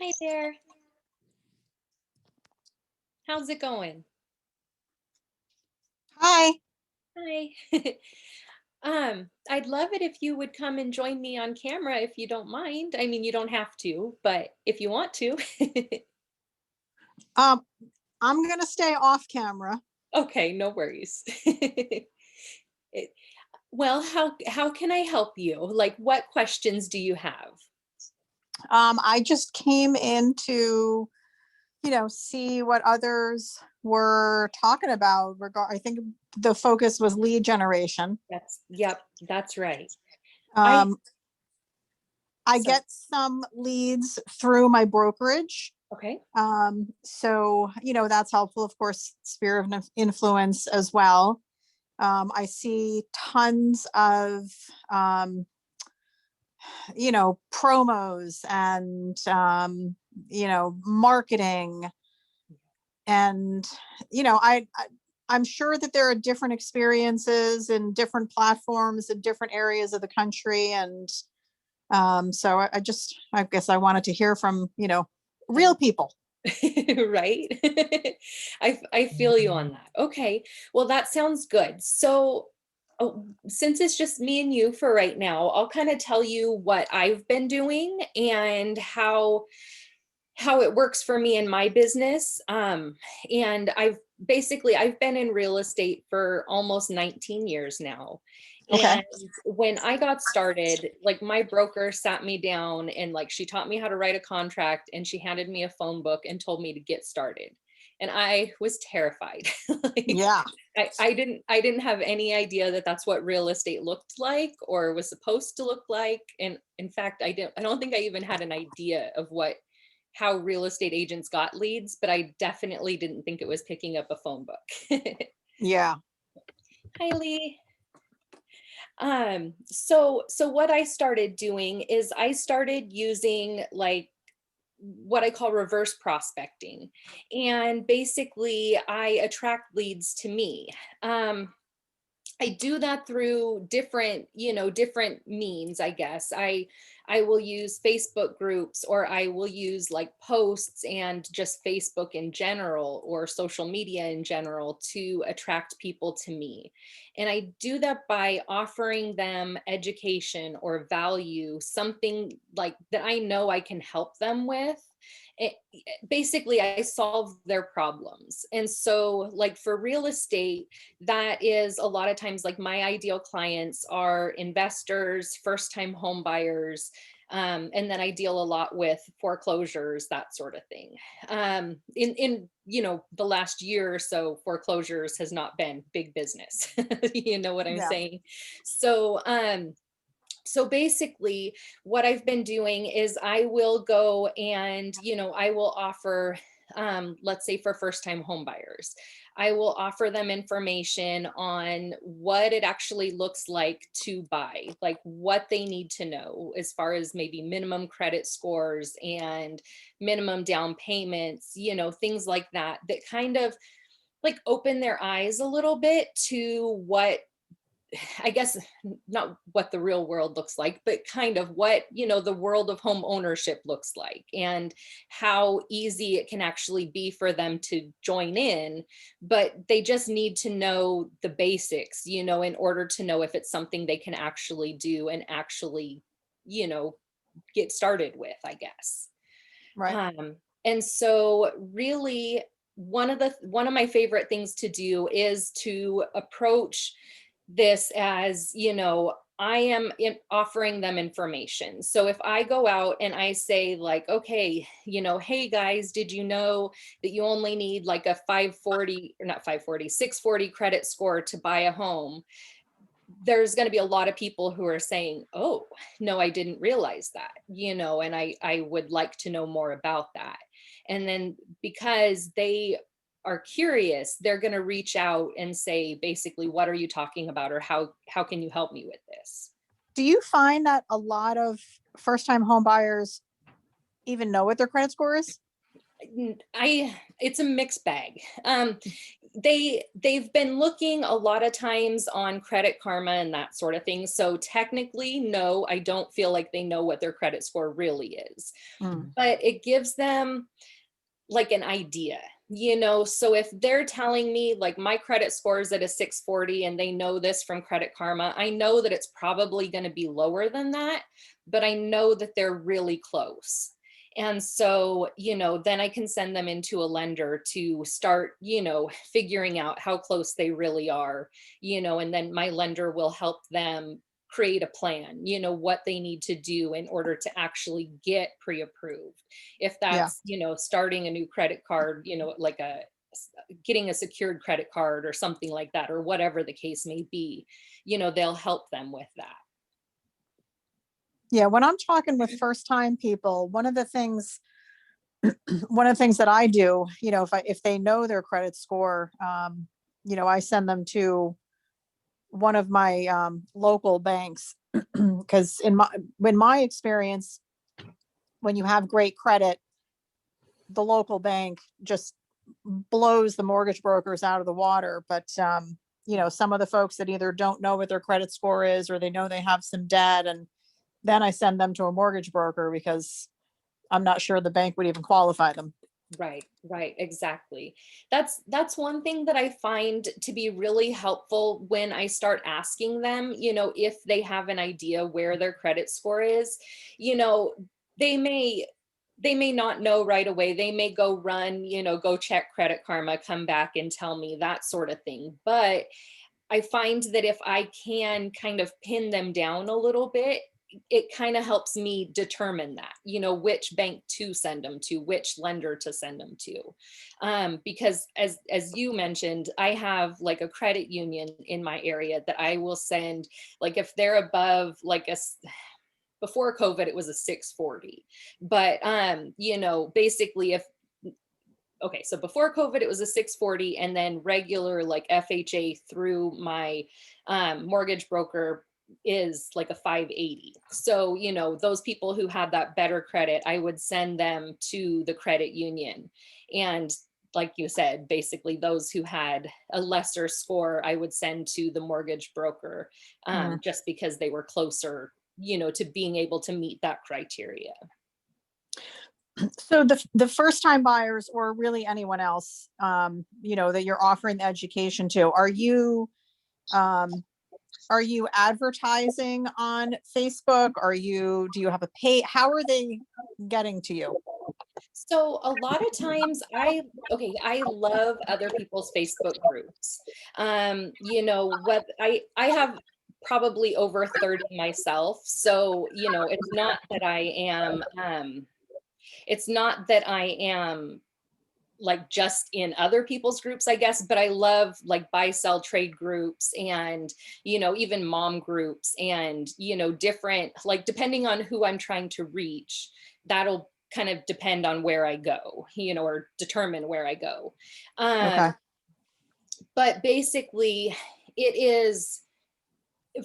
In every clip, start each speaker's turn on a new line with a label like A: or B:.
A: Hi there. How's it going?
B: Hi.
A: Hi. I'd love it if you would come and join me on camera if you don't mind. I mean, you don't have to, but if you want to.
B: Um, I'm gonna stay off camera.
A: Okay, no worries. It- well, how can I help you? Like what questions do you have?
B: I just came in to, see what others were talking about. I think the focus was lead generation.
A: Yep, that's right. I
B: Um, I
A: sorry.
B: get some leads through my brokerage.
A: Okay.
B: So, that's helpful. Of course, sphere of influence as well. I see tons of, um, promos and, marketing. And, I'm sure that there are different experiences and different platforms in different areas of the country. And so I guess I wanted to hear from, real people.
A: Right? I feel you on that. Okay. Well, that sounds good. So, since it's just me and you for right now, I'll kind of tell you what I've been doing and how it works for me in my business. And I've been in real estate for almost 19 years now.
B: Okay.
A: And when I got started, like my broker sat me down and like she taught me how to write a contract and she handed me a phone book and told me to get started. And I was terrified. Like
B: Yeah.
A: I didn't have any idea that that's what real estate looked like or was supposed to look like. And in fact, I don't think I even had an idea of what how real estate agents got leads, but I definitely didn't think it was picking up a phone book.
B: Yeah.
A: Hi, Lee. So what I started doing is I started using like what I call reverse prospecting. And basically I attract leads to me. Um, I do that through different means, I guess. I will use Facebook groups or I will use like posts and just Facebook in general or social media in general to attract people to me. And I do that by offering them education or value, something like that I know I can help them with. Basically, I solve their problems. And so, like for real estate, that is a lot of times like my ideal clients are investors, first time home buyers, and then I deal a lot with foreclosures, that sort of thing. In the last year or so, foreclosures has not been big business. You know what I'm
B: Yeah.
A: saying? So basically what I've been doing is I will go and I will offer, let's say for first time home buyers, I will offer them information on what it actually looks like to buy, like what they need to know as far as maybe minimum credit scores and minimum down payments, things like that, that kind of like open their eyes a little bit to what, I guess, not what the real world looks like, but kind of what, the world of home ownership looks like and how easy it can actually be for them to join in. But they just need to know the basics, in order to know if it's something they can actually do and actually, you know, get started with, I guess.
B: Right.
A: And so really one of my favorite things to do is to approach this as, I am offering them information. So if I go out and I say like, okay, hey guys, did you know that you only need like a 540 or not 540, 640 credit score to buy a home? There's going to be a lot of people who are saying, oh, no, I didn't realize that, and I would like to know more about that. And then because they are curious, they're going to reach out and say, basically, what are you talking about? Or how can you help me with this?
B: Do you find that a lot of first time home buyers even know what their credit score is?
A: I It's a mixed bag. they've been looking a lot of times on Credit Karma and that sort of thing. So technically, no, I don't feel like they know what their credit score really is,
B: Mm.
A: but it gives them like an idea, so if they're telling me like my credit score is at a 640 and they know this from Credit Karma, I know that it's probably going to be lower than that, but I know that they're really close. And so, then I can send them into a lender to start, figuring out how close they really are, and then my lender will help them create a plan, what they need to do in order to actually get pre-approved. If
B: Yeah.
A: that's, starting a new credit card, like getting a secured credit card or something like that, or whatever the case may be, they'll help them with that.
B: Yeah. When I'm talking with first time people, one of the things that I do, if they know their credit score, I send them to one of my local banks because in my experience, when you have great credit, the local bank just blows the mortgage brokers out of the water. But some of the folks that either don't know what their credit score is, or they know they have some debt, and then I send them to a mortgage broker because I'm not sure the bank would even qualify them.
A: Right, exactly. That's one thing that I find to be really helpful when I start asking them, if they have an idea where their credit score is. You know, they may they may not know right away. They may go run, go check Credit Karma, come back and tell me that sort of thing. But I find that if I can kind of pin them down a little bit, it kind of helps me determine that, which bank to send them to, which lender to send them to. Because as you mentioned, I have like a credit union in my area that I will send, like if they're above like before COVID, it was a 640. But basically if okay, so before COVID, it was a 640, and then regular like FHA through my mortgage broker is like a 580. So, those people who had that better credit, I would send them to the credit union. And like you said, basically those who had a lesser score, I would send to the mortgage broker,
B: Mm.
A: just because they were closer, to being able to meet that criteria.
B: So the first time buyers, or really anyone else, that you're offering the education to, um, are you advertising on Facebook? Do you have a pay? How are they getting to you?
A: So a lot of times I love other people's Facebook groups. What I have probably over 30 myself. So, it's not that I am like just in other people's groups, I guess, but I love like buy sell trade groups and, even mom groups and, different, like depending on who I'm trying to reach, that'll kind of depend on where I go, or determine where I go.
B: Okay.
A: But basically, it is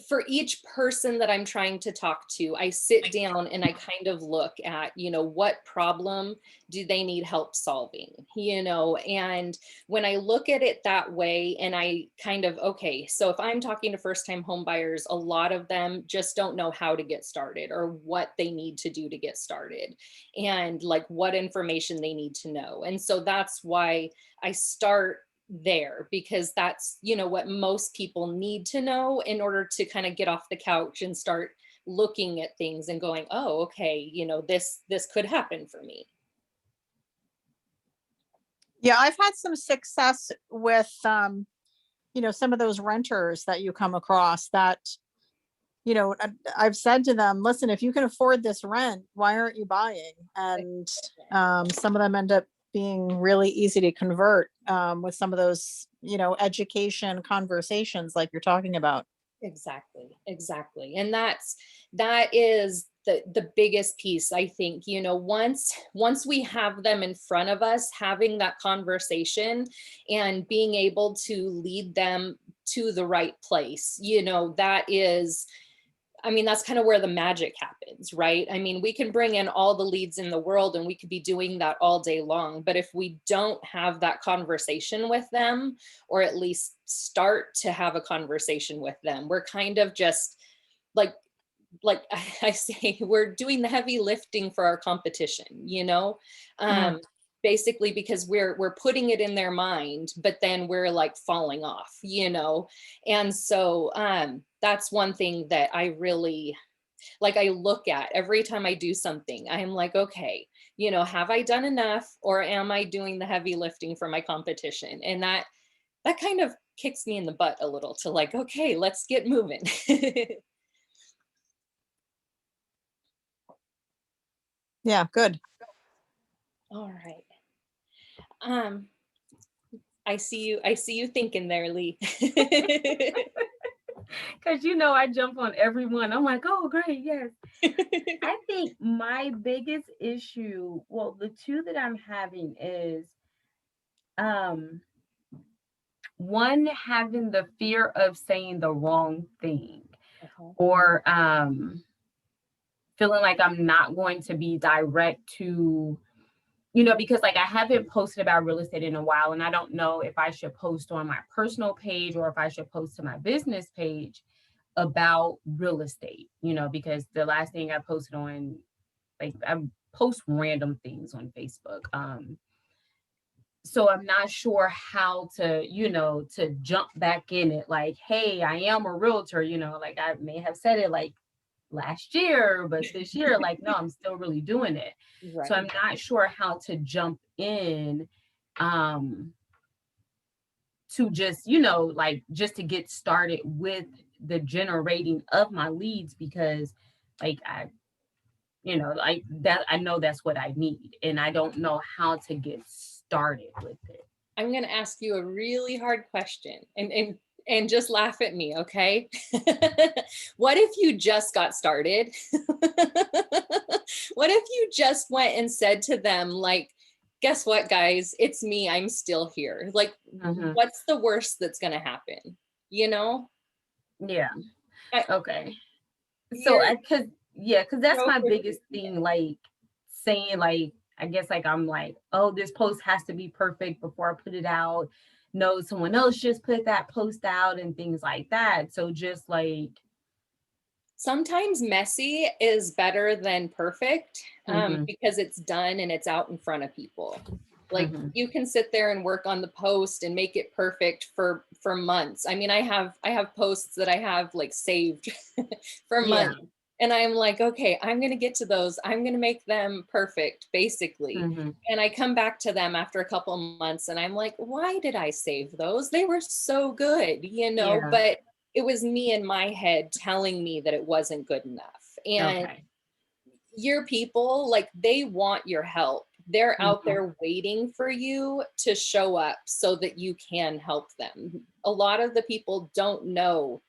A: for each person that I'm trying to talk to, I sit down and I kind of look at, what problem do they need help solving, and when I look at it that way and I kind of, okay, so if I'm talking to first time home buyers, a lot of them just don't know how to get started or what they need to do to get started and like what information they need to know. And so that's why I start there, because that's what most people need to know in order to kind of get off the couch and start looking at things and going, oh, okay, this could happen for me.
B: Yeah, I've had some success with some of those renters that you come across that, I've said to them, listen, if you can afford this rent, why aren't you buying? And some of them end up being really easy to convert with some of those, education conversations like you're talking about.
A: Exactly. And that is the biggest piece, I think. Once we have them in front of us, having that conversation and being able to lead them to the right place, that is I mean, that's kind of where the magic happens, right? I mean, we can bring in all the leads in the world and we could be doing that all day long. But if we don't have that conversation with them, or at least start to have a conversation with them, we're kind of just like, like I say, we're doing the heavy lifting for our competition, you know?
B: Mm.
A: Basically because we're putting it in their mind, but then we're like falling off, you know? And so that's one thing that I really like, I look at every time I do something. I'm like, okay, you know, have I done enough, or am I doing the heavy lifting for my competition? And that kind of kicks me in the butt a little to like, okay, let's get moving.
B: Yeah, good.
A: All right. Um, I see you thinking there, Lee.
C: Because I jump on everyone. I'm like, oh, great, yes. I think my biggest issue, well, the two that I'm having is um one, having the fear of saying the wrong thing,
A: Okay.
C: or feeling like I'm not going to be direct to, because like I haven't posted about real estate in a while, and I don't know if I should post on my personal page or if I should post to my business page about real estate, because the last thing I posted on, like, I post random things on Facebook. So I'm not sure how to, to jump back in it. Like, hey, I am a realtor, like I may have said it like last year, but this year, like, no, I'm still really doing it. So
A: Right.
C: I'm not sure how to jump in um to just, like, just to get started with the generating of my leads, because like like that, I know that's what I need, and I don't know how to get started with it.
A: I'm going to ask you a really hard question, and just laugh at me, okay? What if you just got started? What if you just went and said to them, like, guess what, guys? It's me. I'm still here. Like,
C: Mhm.
A: what's the worst that's going to happen? You know?
C: Yeah.
A: I,
C: Okay. So
A: you're,
C: because that's
A: go
C: my
A: for
C: biggest thing, like saying, like, I guess, like, I'm like, oh, this post has to be perfect before I put it out. No, someone else just put that post out and things like that. So just like,
A: Sometimes messy is better than perfect,
C: hmm
A: because it's done and it's out in front of people. Like,
C: hmm
A: you can sit there and work on the post and make it perfect for months. I mean, I have posts that I have like saved for
C: yeah,
A: months, and I'm like, okay, I'm gonna get to those. I'm gonna make them perfect, basically.
C: hmm
A: And I come back to them after a couple of months, and I'm like, why did I save those? They were so good, you know.
C: yeah,
A: But it was me in my head telling me that it wasn't good enough. And
C: okay,
A: your people, like, they want your help. They're out
C: hmm
A: there waiting for you to show up so that you can help them. A lot of the people don't know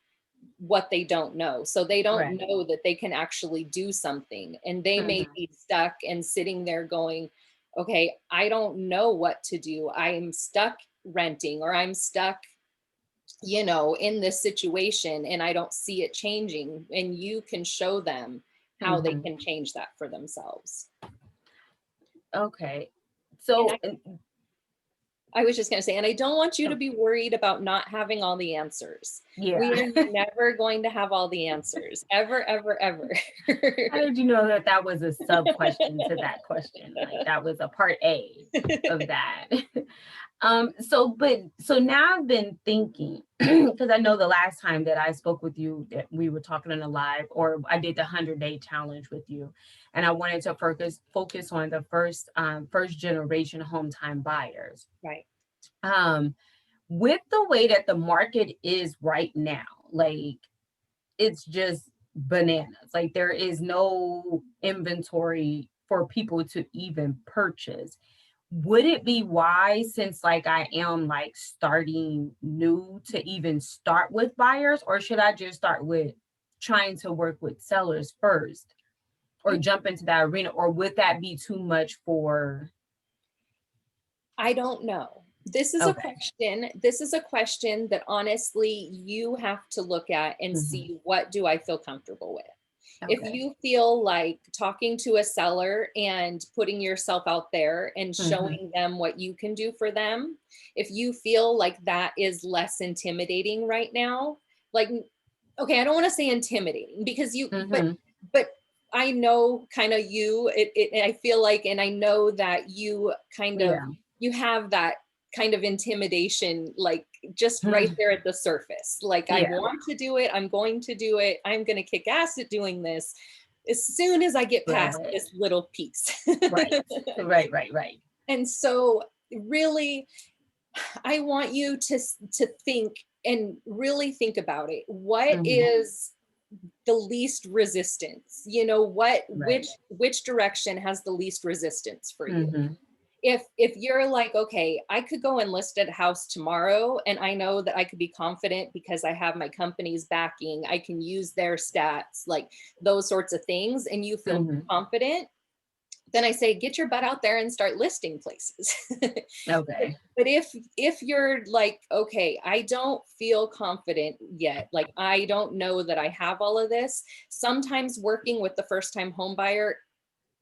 A: what they don't know. So they don't
C: right,
A: know that they can actually do something. And they may
C: hmm
A: be stuck and sitting there going, okay, I don't know what to do. I'm stuck renting, or I'm stuck, you know, in this situation, and I don't see it changing. And you can show them how they
C: hmm
A: can change that for themselves.
C: okay.
A: And
C: So
A: I was just going to say, and I don't want you to be worried about not having all the answers.
C: yeah.
A: We are never going to have all the answers, ever, ever, ever.
C: How did you know that that was a sub question to that question? Like that was a part A of that. So now I've been thinking, because I know the last time that I spoke with you that we were talking on a live, or I did the 100-day challenge with you, and I wanted to focus on the first generation home time buyers.
A: Right.
C: Um, with the way that the market is right now, like, it's just bananas. Like, there is no inventory for people to even purchase. Would it be wise, since like I am like starting new, to even start with buyers, or should I just start with trying to work with sellers first, or jump into that arena, or would that be too much for?
A: I don't know. This is a
C: Okay.
A: question. This is a question that honestly you have to look at and
C: Mhm.
A: see, what do I feel comfortable with? If
C: Okay.
A: you feel like talking to a seller and putting yourself out there and
C: Mhm.
A: showing them what you can do for them, if you feel like that is less intimidating right now, like, okay, I don't want to say intimidating because
C: Mhm.
A: but I know kind of you, I feel like, and I know that you kind of,
C: Yeah.
A: you have that kind of intimidation, like just right
C: Mhm.
A: there at the surface. Like, I
C: Yeah.
A: want to do it. I'm going to do it. I'm going to kick ass at doing this as soon as I get past
C: But
A: this little piece.
C: right. Right, right, right.
A: And so, really, I want you to think and really think about it. What
C: Mhm.
A: is the least resistance? You know, what
C: Right.
A: which direction has the least resistance for you?
C: Mhm.
A: If you're like, okay, I could go and list a house tomorrow and I know that I could be confident because I have my company's backing, I can use their stats, like those sorts of things, and you feel
C: Mhm.
A: confident, then I say get your butt out there and start listing places.
C: Okay.
A: But if you're like, okay, I don't feel confident yet, like I don't know that I have all of this, sometimes working with the first time home buyer,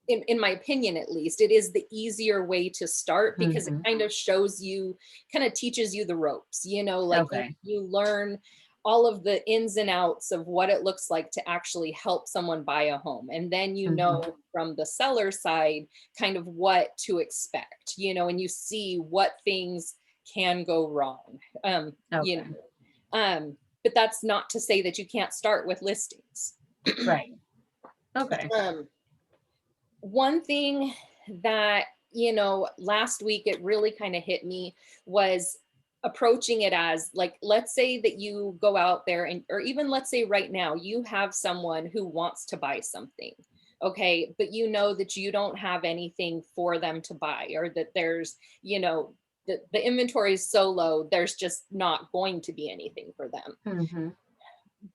A: in my opinion at least, it is the easier way to start because it
C: Mhm.
A: kind of shows you, kind of teaches you the ropes, you know, like
C: Okay.
A: you learn all of the ins and outs of what it looks like to actually help someone buy a home. And then you
C: Mhm.
A: know from the seller side kind of what to expect, you know, and you see what things can go wrong. You
C: Okay.
A: know, but that's not to say that you can't start with listings.
C: Right. Okay.
A: Um, One thing that, you know, last week it really kind of hit me was approaching it as like, let's say that you go out there and, or even let's say right now, you have someone who wants to buy something. Okay. But you know that you don't have anything for them to buy, or that there's, you know, the inventory is so low, there's just not going to be anything for them.
C: Mhm.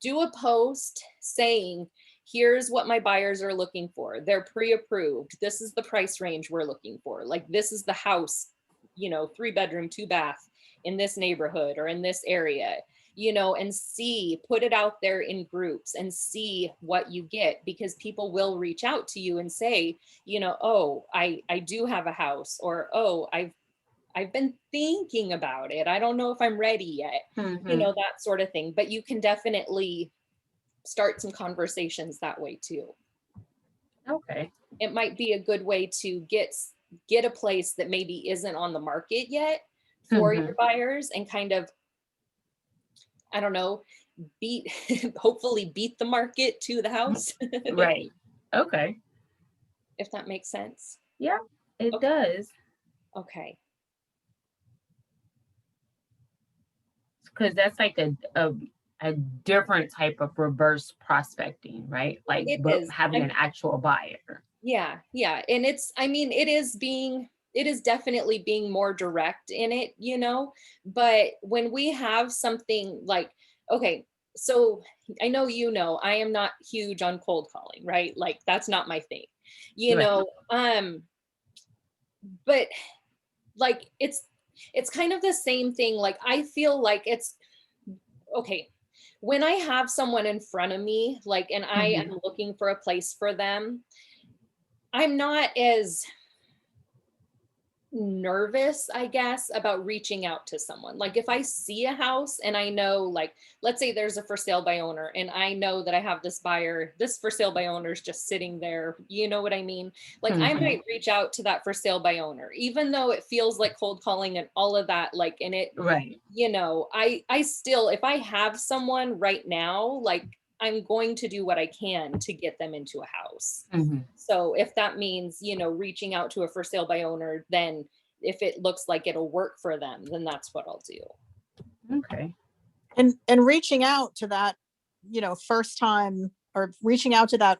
A: Do a post saying, here's what my buyers are looking for. They're pre-approved. This is the price range we're looking for. Like, this is the house, you know, 3 bedroom, 2 bath in this neighborhood or in this area, you know, and see, put it out there in groups and see what you get, because people will reach out to you and say, you know, oh, I do have a house, or oh, I've been thinking about it. I don't know if I'm ready yet, you
C: Mhm.
A: know, that sort of thing. But you can definitely start some conversations that way too.
C: Okay.
A: It might be a good way to get a place that maybe isn't on the market yet for your
C: Mhm.
A: buyers, and kind of, I don't know, beat hopefully beat the market to the house.
C: Right. Okay.
A: If that makes sense.
C: Yeah, it
A: Okay.
C: does.
A: Okay.
C: Because that's like a different type of reverse prospecting, right? Like,
A: It
C: but
A: is.
C: having an actual buyer.
A: Yeah, yeah. And it's, I mean, it is definitely being more direct in it, you know. But when we have something like, okay, so I know, you know, I am not huge on cold calling, right? Like, that's not my thing, you
C: Right.
A: know. But like, it's kind of the same thing. Like, I feel like it's okay. When I have someone in front of me, like, and I
C: Mhm.
A: am looking for a place for them, I'm not as nervous, I guess, about reaching out to someone. Like, if I see a house and I know, like, let's say there's a for sale by owner and I know that I have this buyer, this for sale by owner is just sitting there, you know what I mean? Like, I
C: Mhm.
A: might reach out to that for sale by owner, even though it feels like cold calling and all of that, like, and it,
C: Right.
A: you know, I still, if I have someone right now, like, I'm going to do what I can to get them into a house.
C: Mhm.
A: So if that means, you know, reaching out to a for sale by owner, then if it looks like it'll work for them, then that's what I'll do.
C: Okay.
B: And reaching out to that, first time, or reaching out to that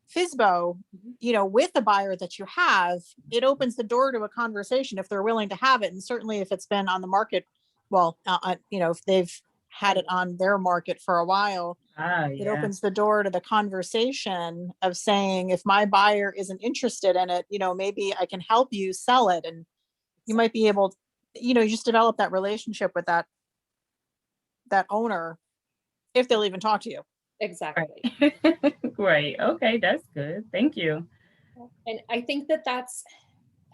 B: FISBO,
A: Mhm.
B: with the buyer that you have, it opens the door to a conversation if they're willing to have it. And certainly if it's been on the market, well, if they've had it on their market for a while,
C: Ah,
B: it
C: yeah.
B: opens the door to the conversation of saying, if my buyer isn't interested in it, maybe I can help you sell it. And you might be able you just develop that relationship with that owner, if they'll even talk to you.
A: Exactly.
C: Right. Right. Okay, that's good. Thank you.
A: And I think that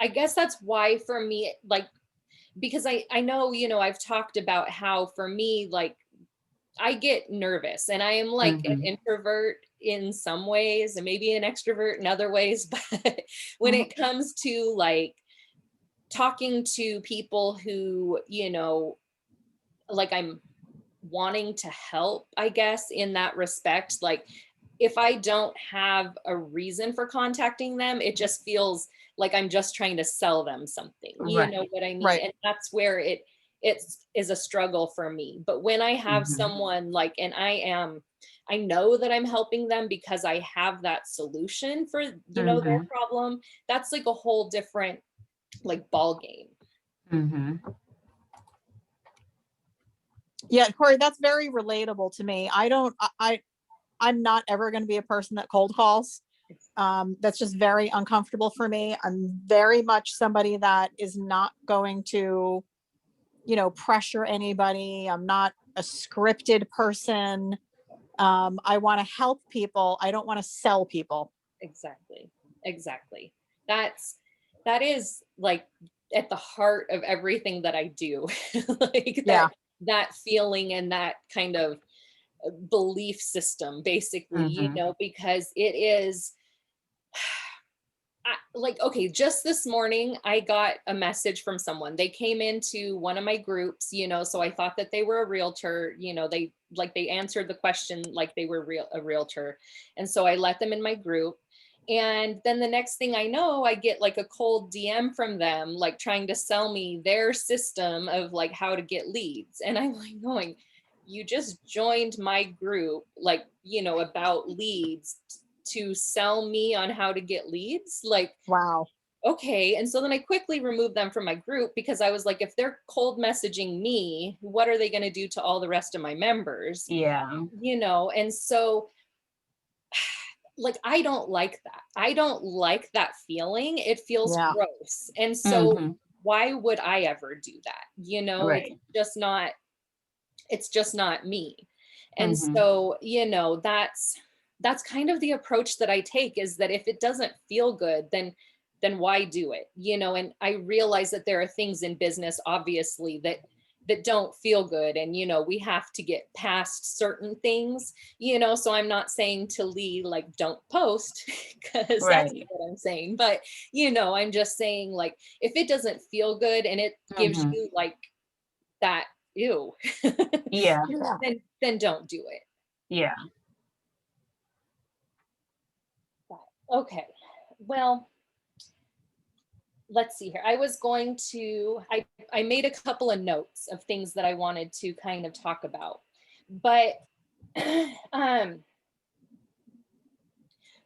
A: I guess that's why for me, like, because I know, I've talked about how for me, like, I get nervous and I am like an
C: Mhm.
A: introvert in some ways and maybe an extrovert in other ways. But when
B: Mhm.
A: it comes to like talking to people who, like I'm wanting to help, I guess, in that respect, like if I don't have a reason for contacting them, it just feels like I'm just trying to sell them something. You know
C: Right.
A: what I mean?
B: Right.
A: And that's where it is a struggle for me. But when I have
C: Mhm.
A: someone like, and I know that I'm helping them because I have that solution for, their
C: Mhm.
A: problem, that's like a whole different like ball game.
C: Mhm.
B: Yeah, Corey, that's very relatable to me. I don't, I'm not ever going to be a person that cold calls. That's just very uncomfortable for me. I'm very much somebody that is not going to, pressure anybody. I'm not a scripted person. I want to help people. I don't want to sell people.
A: Exactly. Exactly. That's that is like at the heart of everything that I do. Like
B: Yeah.
A: that feeling and that kind of belief system basically,
C: Mhm.
A: because it is like, okay, just this morning I got a message from someone. They came into one of my groups, so I thought that they were a realtor, they answered the question like they were a realtor. And so I let them in my group. And then the next thing I know, I get like a cold DM from them, like trying to sell me their system of like how to get leads. And I'm like going, you just joined my group, like, about leads to sell me on how to get leads. Like,
B: Wow.
A: okay. And so then I quickly removed them from my group because I was like, if they're cold messaging me, what are they going to do to all the rest of my members?
C: Yeah.
A: And so like I don't like that. I don't like that feeling. It feels
B: Yeah.
A: gross. And so
C: Mhm.
A: why would I ever do that?
C: Right.
A: It's just not me. And
C: Mhm.
A: so, that's kind of the approach that I take, is that if it doesn't feel good, then why do it? And I realize that there are things in business obviously that don't feel good, and we have to get past certain things, so I'm not saying to Lee like don't post because that's not
C: Right.
A: what I'm saying, but I'm just saying, like, if it doesn't feel good and it gives
C: Mhm.
A: you like that ew,
C: Yeah.
B: Yeah.
A: then don't do it.
C: Yeah.
A: But, okay. Well, let's see here. I made a couple of notes of things that I wanted to kind of talk about. But um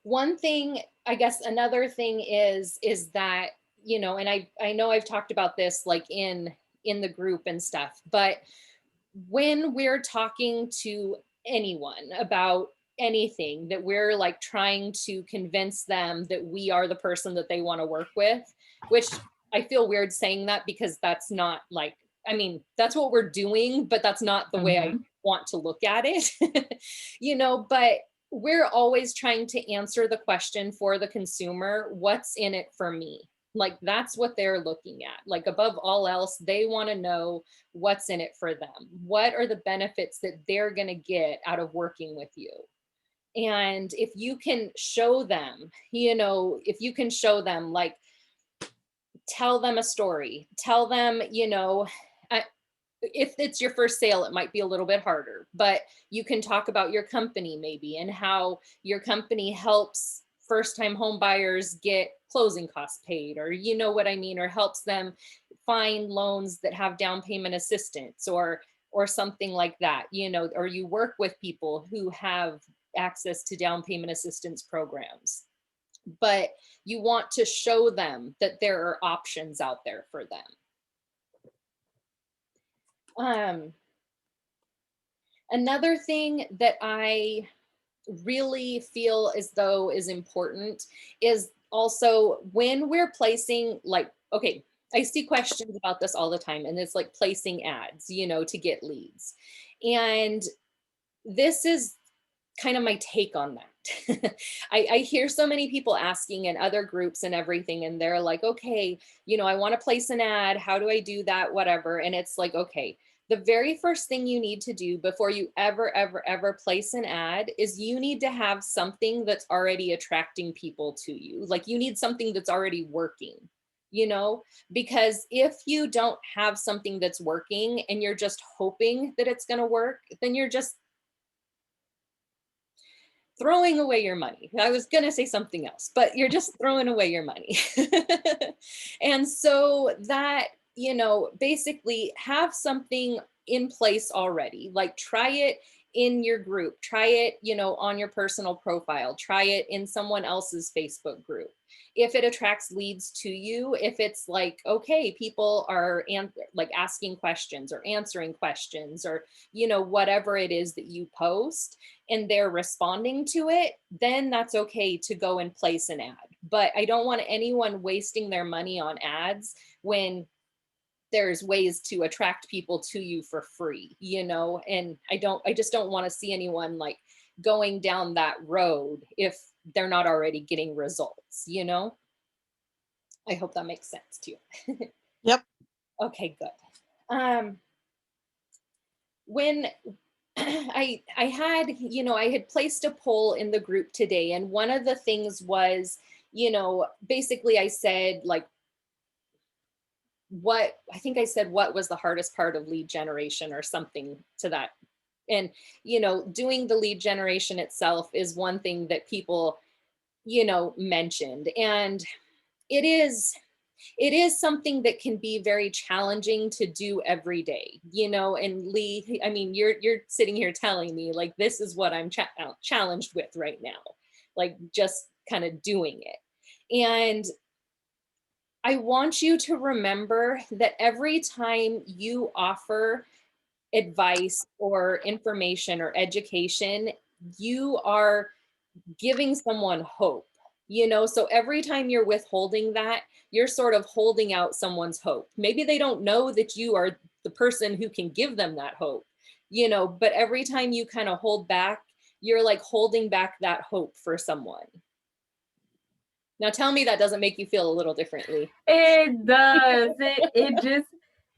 A: one thing, I guess another thing is that, and I know I've talked about this like in the group and stuff, but when we're talking to anyone about anything, that we're like trying to convince them that we are the person that they want to work with, which I feel weird saying that because that's not like, I mean, that's what we're doing, but that's not the way I
C: Mhm.
A: want to look at it. But we're always trying to answer the question for the consumer, what's in it for me? Like that's what they're looking at. Like above all else, they want to know what's in it for them. What are the benefits that they're going to get out of working with you? And if you can show them, if you can show them, like, tell them a story, tell them, if it's your first sale, it might be a little bit harder, but you can talk about your company maybe and how your company helps first time home buyers get closing costs paid, or you know what I mean, or helps them find loans that have down payment assistance, or something like that, or you work with people who have access to down payment assistance programs, but you want to show them that there are options out there for them. um Another thing that I really feel as though is important is also when we're placing, like, okay, I see questions about this all the time, and it's like placing ads, to get leads. And this is kind of my take on that. I hear so many people asking in other groups and everything, and they're like, okay, I want to place an ad. How do I do that? Whatever. And it's like, okay, the very first thing you need to do before you ever place an ad is you need to have something that's already attracting people to you. Like you need something that's already working, because if you don't have something that's working and you're just hoping that it's going to work, then you're just throwing away your money. I was going to say something else, but you're just throwing away your money. And so that, basically have something in place already. Like try it in your group, try it, on your personal profile, try it in someone else's Facebook group. If it attracts leads to you, if it's like, okay, people are like asking questions or answering questions or, whatever it is that you post and they're responding to it, then that's okay to go and place an ad. But I don't want anyone wasting their money on ads when there's ways to attract people to you for free, and I just don't want to see anyone like going down that road if they're not already getting results. I hope that makes sense to you.
B: Yep.
A: Okay, good. When I had, I had placed a poll in the group today, and one of the things was, basically I said like, what was the hardest part of lead generation or something to that. And, doing the lead generation itself is one thing that people, mentioned. And it is something that can be very challenging to do every day, and Lee, I mean, you're sitting here telling me like, this is what I'm challenged with right now, like just kind of doing it. And I want you to remember that every time you offer advice or information or education, you are giving someone hope, so every time you're withholding that, you're sort of holding out someone's hope. Maybe they don't know that you are the person who can give them that hope, but every time you kind of hold back, you're like holding back that hope for someone. Now tell me that doesn't make you feel a little differently.
C: It does.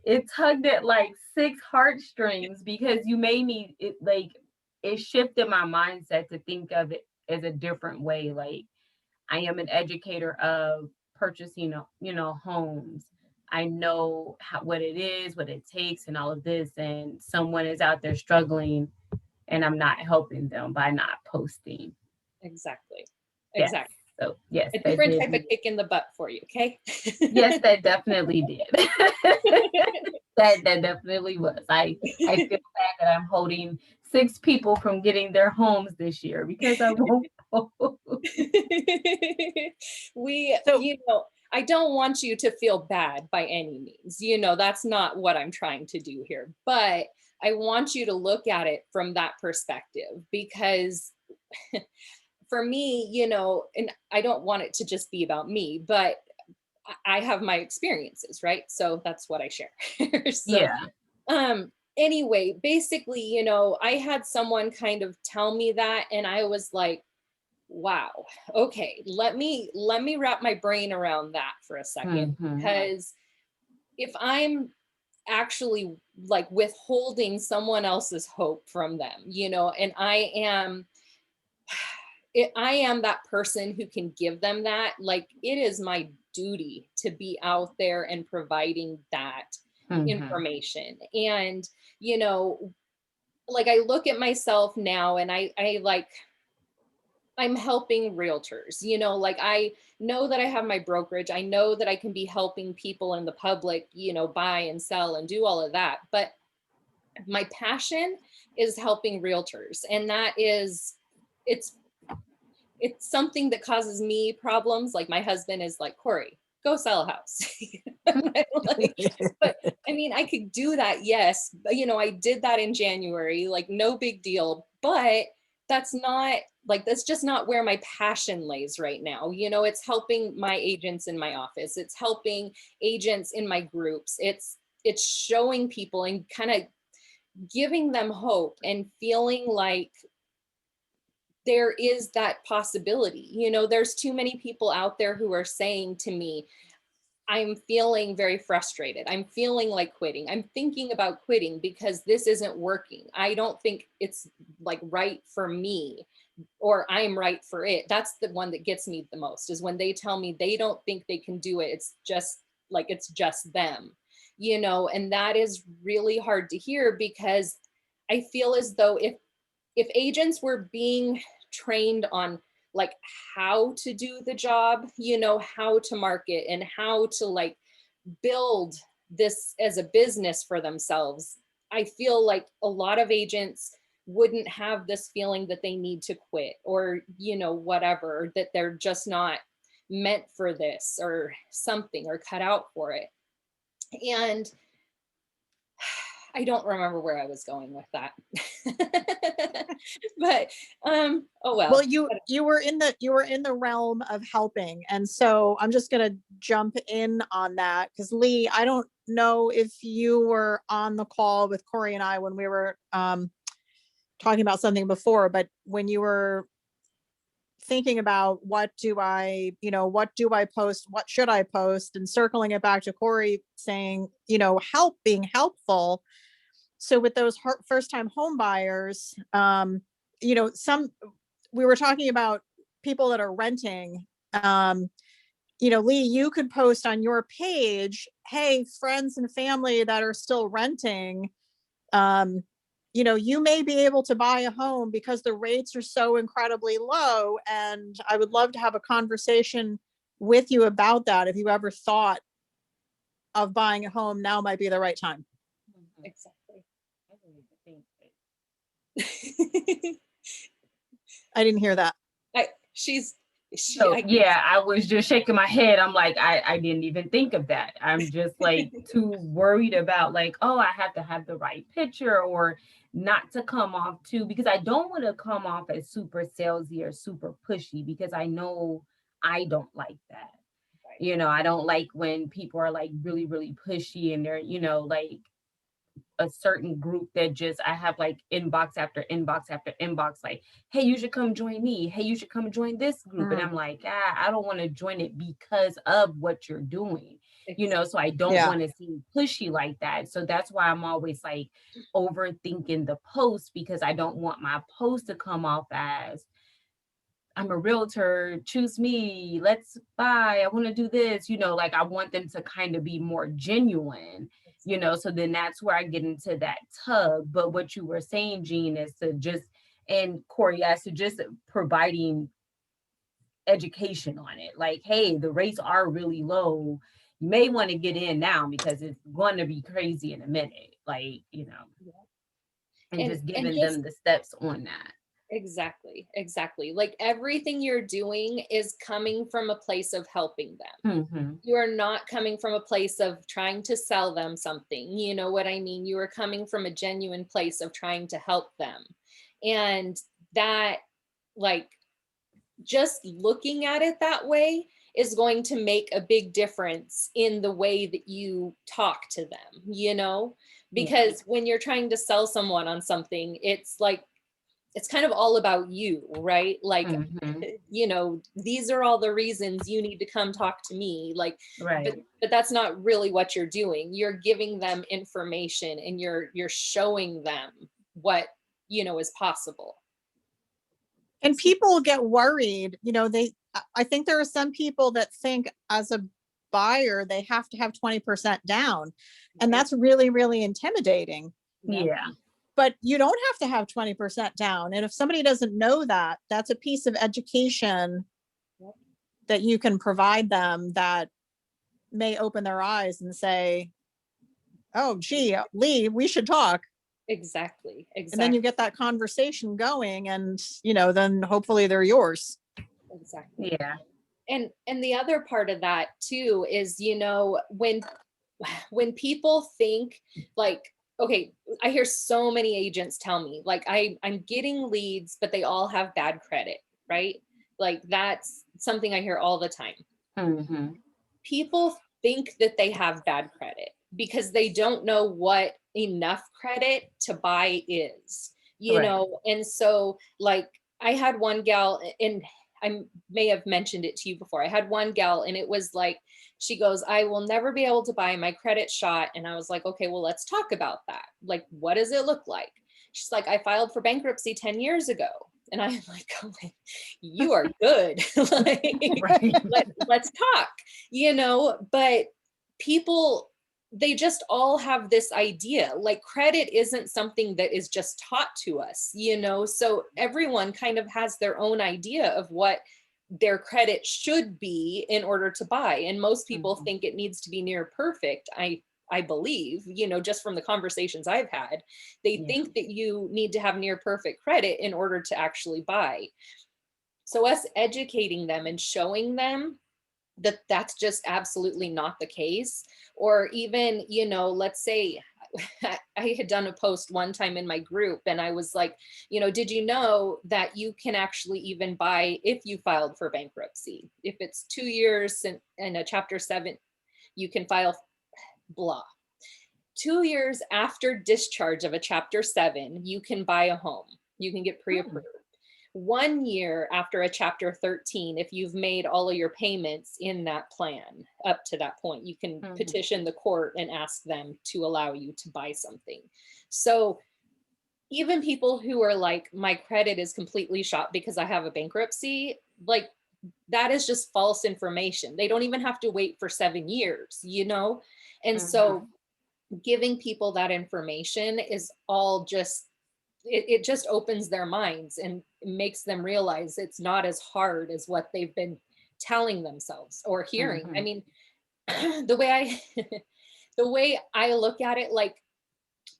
C: It tugged at like 6 heartstrings because you made me it shifted my mindset to think of it as a different way. Like I am an educator of purchasing, homes. I know what it is, what it takes, and all of this. And someone is out there struggling, and I'm not helping them by not posting.
A: Exactly.
C: Yes. So yes,
A: a different type of kick in the butt for you. Okay.
C: Yes, that definitely did. that definitely was. I feel bad that I'm holding 6 people from getting their homes this year because I won't post.
A: I don't want you to feel bad by any means. That's not what I'm trying to do here. But I want you to look at it from that perspective because for me, and I don't want it to just be about me, but I have my experiences, right? So that's what I share. So,
C: Yeah.
A: Anyway, basically, I had someone kind of tell me that, and I was like, wow, okay, let me wrap my brain around that for a second, because if I'm actually like withholding someone else's hope from them, and I am that person who can give them that, like it is my duty to be out there and providing that information. And, like I look at myself now and I like, I'm helping realtors, like I know that I have my brokerage. I know that I can be helping people in the public, buy and sell and do all of that. But my passion is helping realtors. And that is, it's something that causes me problems. Like my husband is like, Corey, go sell a house. But I mean, I could do that. Yes. But, I did that in January, like no big deal. But that's not like, that's just not where my passion lays right now. You know, it's helping my agents in my office. It's helping agents in my groups. It's showing people and kind of giving them hope and feeling like there is that possibility. You know, there's too many people out there who are saying to me, I'm feeling very frustrated. I'm feeling like quitting. I'm thinking about quitting because this isn't working. I don't think it's like right for me, or I'm right for it. That's the one that gets me the most, is when they tell me they don't think they can do it. It's just like, it's just them, you know, and that is really hard to hear, because I feel as though if agents were being trained on like how to do the job, you know, how to market and how to like build this as a business for themselves, I feel like a lot of agents wouldn't have this feeling that they need to quit, or, you know, whatever, or that they're just not meant for this or something, or cut out for it. And I don't remember where I was going with that. But oh
B: Well,
A: well.
B: you were in the realm of helping. And so I'm just gonna jump in on that, because Lee, I don't know if you were on the call with Corey and I when we were talking about something before, but when you were thinking about what do I post, what should I post, and circling it back to Corey saying, being helpful. So with those first time home buyers, some we were talking about people that are renting. Lee, you could post on your page, hey, friends and family that are still renting, you may be able to buy a home because the rates are so incredibly low. And I would love to have a conversation with you about that. If you ever thought of buying a home, now might be the right time.
A: Exactly.
B: I didn't hear that.
C: So yeah, I was just shaking my head. I'm like, I didn't even think of that. I'm just like too worried about like, oh, I have to have the right picture, or not to come off too, because I don't want to come off as super salesy or super pushy, because I know I don't like that.
A: Right.
C: I don't like when people are like really, really pushy, and they're, like a certain group that just, I have like inbox after inbox after inbox, like, hey, you should come join me. Hey, you should come join this group. And I'm like, I don't want to join it because of what you're doing, so I don't want to seem pushy like that. So that's why I'm always like overthinking the post, because I don't want my post to come off as, I'm a realtor, choose me, let's buy, I want to do this, like I want them to kind of be more genuine, so then that's where I get into that tug. But what you were saying, Jean, is to just, and Corey, yes, to just providing education on it. Like, hey, the rates are really low. You may want to get in now because it's going to be crazy in a minute, like, and just giving them the steps on that.
A: Exactly. Like everything you're doing is coming from a place of helping them.
C: Mm-hmm.
A: You are not coming from a place of trying to sell them something. You know what I mean? You are coming from a genuine place of trying to help them. And that, like, just looking at it that way is going to make a big difference in the way that you talk to them, because when you're trying to sell someone on something, it's like, it's kind of all about you, right? Like, these are all the reasons you need to come talk to me. Like,
C: right.
A: But that's not really what you're doing. You're giving them information, and you're showing them what, is possible.
B: And people get worried, I think there are some people that think as a buyer, they have to have 20% down. And that's really, really intimidating.
C: Yeah.
B: But you don't have to have 20% down. And if somebody doesn't know that, that's a piece of education that you can provide them that may open their eyes and say, oh, gee, Lee, we should talk.
A: Exactly.
B: And then you get that conversation going, and, then hopefully they're yours.
A: Exactly.
C: Yeah.
A: And the other part of that too is, when people think like, okay, I hear so many agents tell me, like, I'm getting leads, but they all have bad credit, right? Like, that's something I hear all the time.
C: Mm-hmm.
A: People think that they have bad credit because they don't know what enough credit to buy is,
C: Right.
A: and so, like, I had one gal, and I may have mentioned it to you before. I had one gal, and it was like, she goes, I will never be able to buy my credit shot. And I was like, okay, well, let's talk about that. Like, what does it look like? She's like, I filed for bankruptcy 10 years ago. And I'm like, oh, you are good. Like,
C: Right.
A: let's talk, but people, they just all have this idea, like, credit isn't something that is just taught to us, so everyone kind of has their own idea of what their credit should be in order to buy, and most people
C: Mhm.
A: think it needs to be near perfect. I believe, just from the conversations I've had, they
C: Yeah.
A: think that you need to have near perfect credit in order to actually buy. So us educating them and showing them that that's just absolutely not the case. Or even, let's say I had done a post one time in my group, and I was like, did you know that you can actually even buy if you filed for bankruptcy? If it's 2 years in a chapter 7, you can file blah. 2 years after discharge of a chapter 7, you can buy a home. You can get
C: Hmm.
A: pre-approved. 1 year after a chapter 13, if you've made all of your payments in that plan up to that point, you can
C: Mhm.
A: petition the court and ask them to allow you to buy something. So even people who are like, my credit is completely shot because I have a bankruptcy, like, that is just false information. They don't even have to wait for 7 years, And so
C: Mhm.
A: giving people that information is all just, it just opens their minds and makes them realize it's not as hard as what they've been telling themselves or hearing. I
C: Mhm.
A: mean, the way I the way I look at it, like,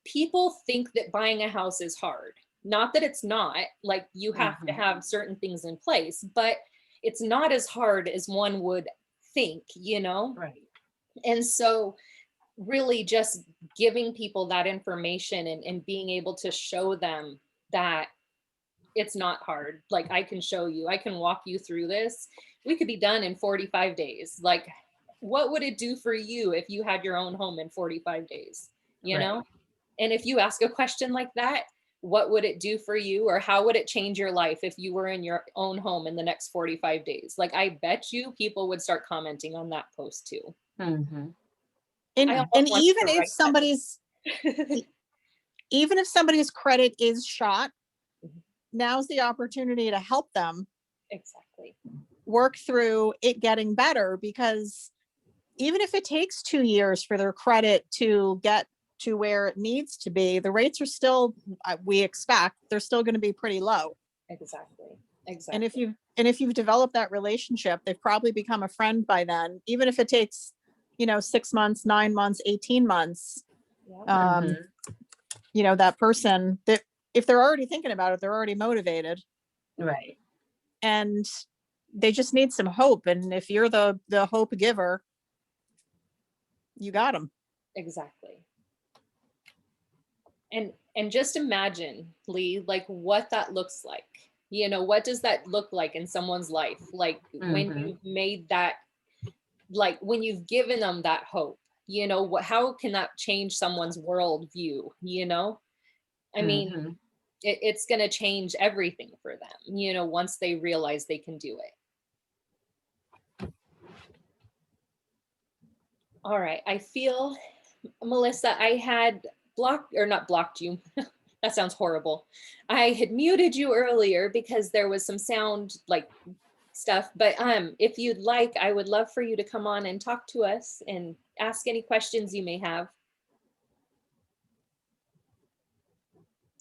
A: people think that buying a house is hard. Not that it's not, like, you have to
C: Mhm.
A: have certain things in place, but it's not as hard as one would think.
C: Right.
A: And so really just giving people that information, and being able to show them that it's not hard. Like, I can show you, I can walk you through this. We could be done in 45 days. Like, what would it do for you if you had your own home in 45 days? You
C: Right.
A: know? And if you ask a question like that, what would it do for you, or how would it change your life if you were in your own home in the next 45 days? Like, I bet you people would start commenting on that post too.
C: Mhm.
A: I
B: And
A: almost want
B: even
A: to
B: if
A: write that.
B: even if somebody's credit is shot, now's the opportunity to help them
A: Exactly.
B: work through it getting better, because even if it takes 2 years for their credit to get to where it needs to be, the rates are still, we expect they're still going to be pretty low.
A: Exactly.
B: And if
A: Exactly.
B: you've developed that relationship, they've probably become a friend by then, even if it takes 6 months, 9 months, 18 months.
A: Yeah.
B: um
C: Mhm.
B: that person, that if they're already thinking about it, they're already motivated,
C: Right.
B: and they just need some hope. And if you're the hope giver, you got them.
A: Exactly. And just imagine, Lee, like, what that looks like. What does that look like in someone's life? Like, when
C: Mhm.
A: you've made that, like, when you've given them that hope, how can that change someone's worldview? I mean,
C: Mhm.
A: it's going to change everything for them, once they realize they can do it. All right. I feel, Melissa, I had blocked, or not blocked you. That sounds horrible. I had muted you earlier because there was some sound, like, stuff, but if you'd like, I would love for you to come on and talk to us and ask any questions you may have.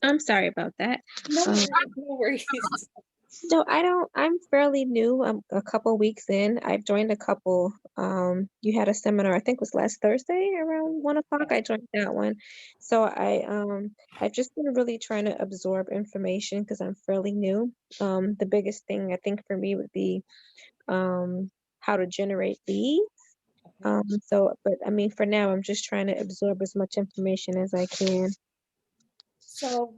D: I'm sorry about that.
A: No,
D: Um,
A: no worries.
D: so I'm fairly new. I'm a couple weeks in. I've joined a couple. You had a seminar, I think it was last Thursday around 1 o'clock. I joined that one. So I've just been really trying to absorb information because I'm fairly new. The biggest thing I think for me would be how to generate leads. So, but I mean, for now, I'm just trying to absorb as much information as I can.
A: So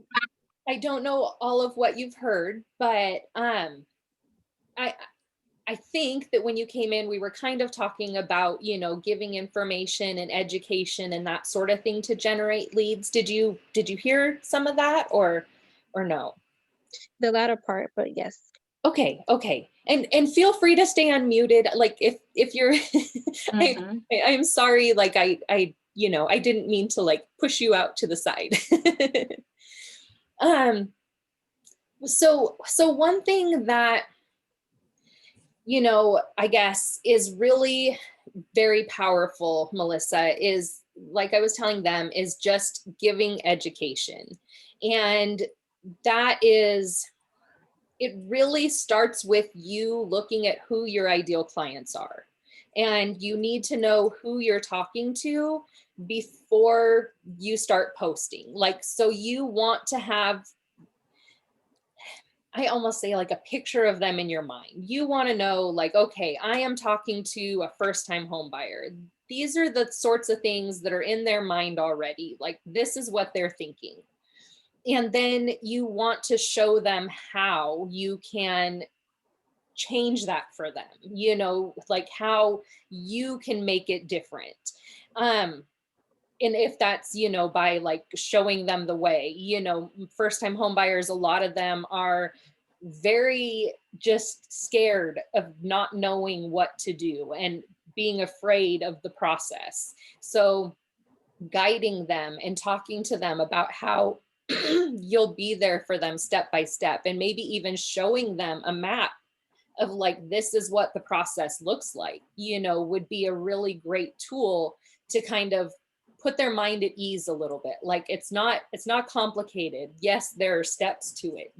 A: I don't know all of what you've heard, but I I think that when you came in, we were kind of talking about, giving information and education and that sort of thing to generate leads. Did you hear some of that or no?
D: The latter part, but yes.
A: Okay, okay. And feel free to stay unmuted. Like if you're I
C: Mhm.
A: I'm sorry, like I didn't mean to like push you out to the side. um so one thing that I guess is really very powerful, Melissa, is like I was telling them, is just giving education. And that is, it really starts with you looking at who your ideal clients are. And you need to know who you're talking to before you start posting. Like, so you want to have, I almost say, like a picture of them in your mind. You want to know, like, okay, I am talking to a first time home buyer. These are the sorts of things that are in their mind already. Like, this is what they're thinking. And then you want to show them how you can change that for them, like how you can make it different. Um, and if that's by like showing them the way, first time home buyers, a lot of them are very just scared of not knowing what to do and being afraid of the process. So guiding them and talking to them about how you'll be there for them step by step, and maybe even showing them a map of like, this is what the process looks like, would be a really great tool to kind of put their mind at ease a little bit. Like, it's not complicated. Yes, there are steps to it,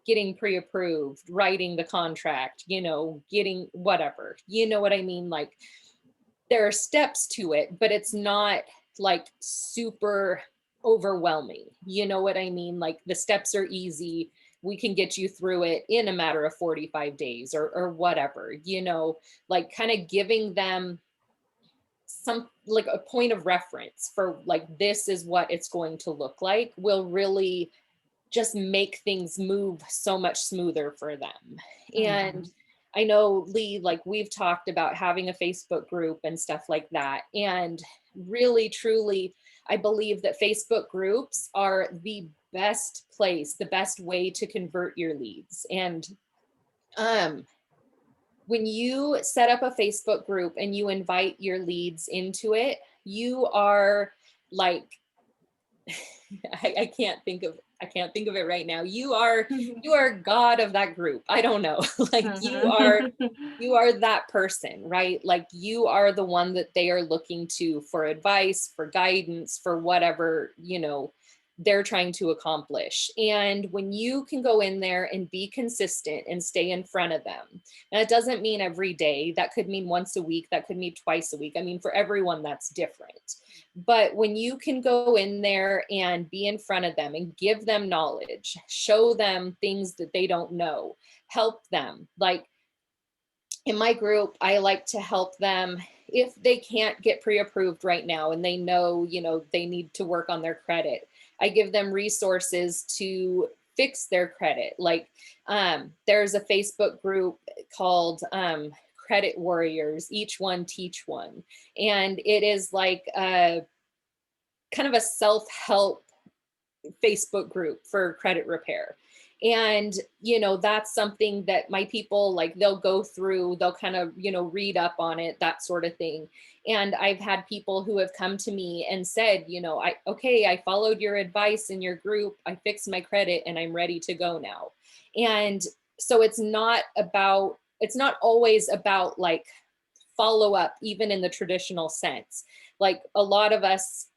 A: getting pre-approved, writing the contract, getting whatever, what I mean? Like, there are steps to it, but it's not like super overwhelming. You know what I mean? Like, the steps are easy. We can get you through it in a matter of 45 days or whatever, like kind of giving them some like a point of reference for like, this is what it's going to look like, will really just make things move so much smoother for them. And I know, Lee, like we've talked about having a Facebook group and stuff like that. And really, truly, I believe that Facebook groups are the best place, the best way to convert your leads. And um, when you set up a Facebook group and you invite your leads into it, you are like, I can't think of it right now. You are God of that group. I don't know. Like, you are that person, right? Like, you are the one that they are looking to for advice, for guidance, for whatever, they're trying to accomplish. And when you can go in there and be consistent and stay in front of them, and it doesn't mean every day, that could mean once a week, that could mean twice a week. I mean, for everyone, that's different. But when you can go in there and be in front of them and give them knowledge, show them things that they don't know, help them. Like, in my group, I like to help them if they can't get pre-approved right now and they know, they need to work on their credit. I give them resources to fix their credit. Like, there's a Facebook group called Credit Warriors, each one teach one. And it is like a kind of a self-help Facebook group for credit repair. And, that's something that my people, like, they'll go through, they'll kind of, read up on it, that sort of thing. And I've had people who have come to me and said, I followed your advice in your group, I fixed my credit and I'm ready to go now. And so it's not always about like follow up, even in the traditional sense. Like, a lot of us,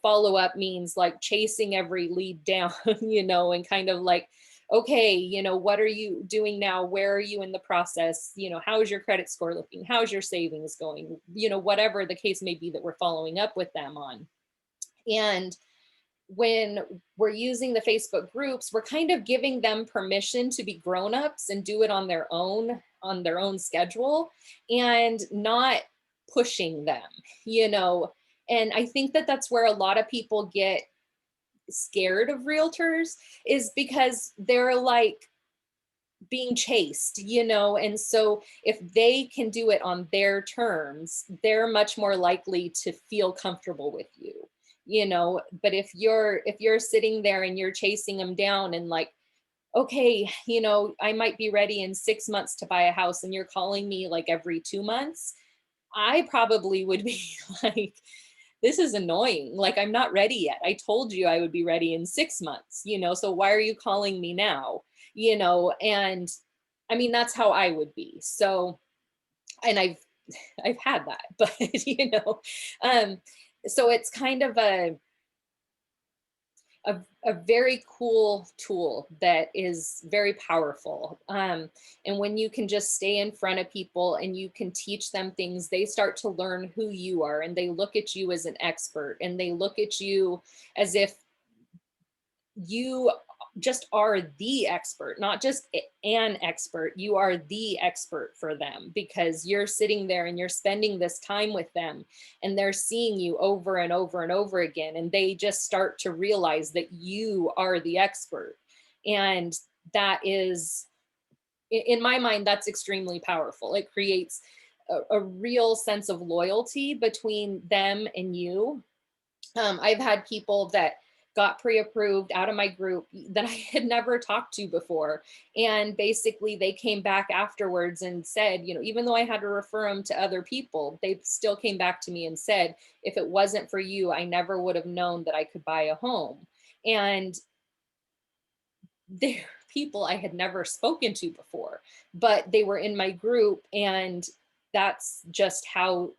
A: follow up means like chasing every lead down, and kind of like, okay, what are you doing now? Where are you in the process? How's your credit score looking? How's your savings going? Whatever the case may be that we're following up with them on. And when we're using the Facebook groups, we're kind of giving them permission to be grown-ups and do it on their own schedule, and not pushing them, you know. And I think that that's where a lot of people get scared of realtors, is because they're like being chased, you know. And so if they can do it on their terms, they're much more likely to feel comfortable with you, you know. But if you're sitting there and you're chasing them down and like, okay, you know, I might be ready in 6 months to buy a house, and you're calling me like every 2 months, I probably would be like, this is annoying. Like, I'm not ready yet. I told you I would be ready in 6 months, you know, so why are you calling me now? You know, and I mean, that's how I would be. So, and I've had that, but you know, um, so it's kind of a very cool tool that is very powerful. And when you can just stay in front of people and you can teach them things, they start to learn who you are, and they look at you as an expert, and they look at you as if you just are the expert, not just an expert. You are the expert for them, because you're sitting there and you're spending this time with them, and they're seeing you over and over and over again. And they just start to realize that you are the expert. And that is, in my mind, that's extremely powerful. It creates a real sense of loyalty between them and you. I've had people that got pre-approved out of my group that I had never talked to before. And basically they came back afterwards and said, you know, even though I had to refer them to other people, they still came back to me and said, if it wasn't for you, I never would have known that I could buy a home. And they're people I had never spoken to before, but they were in my group, and that's just how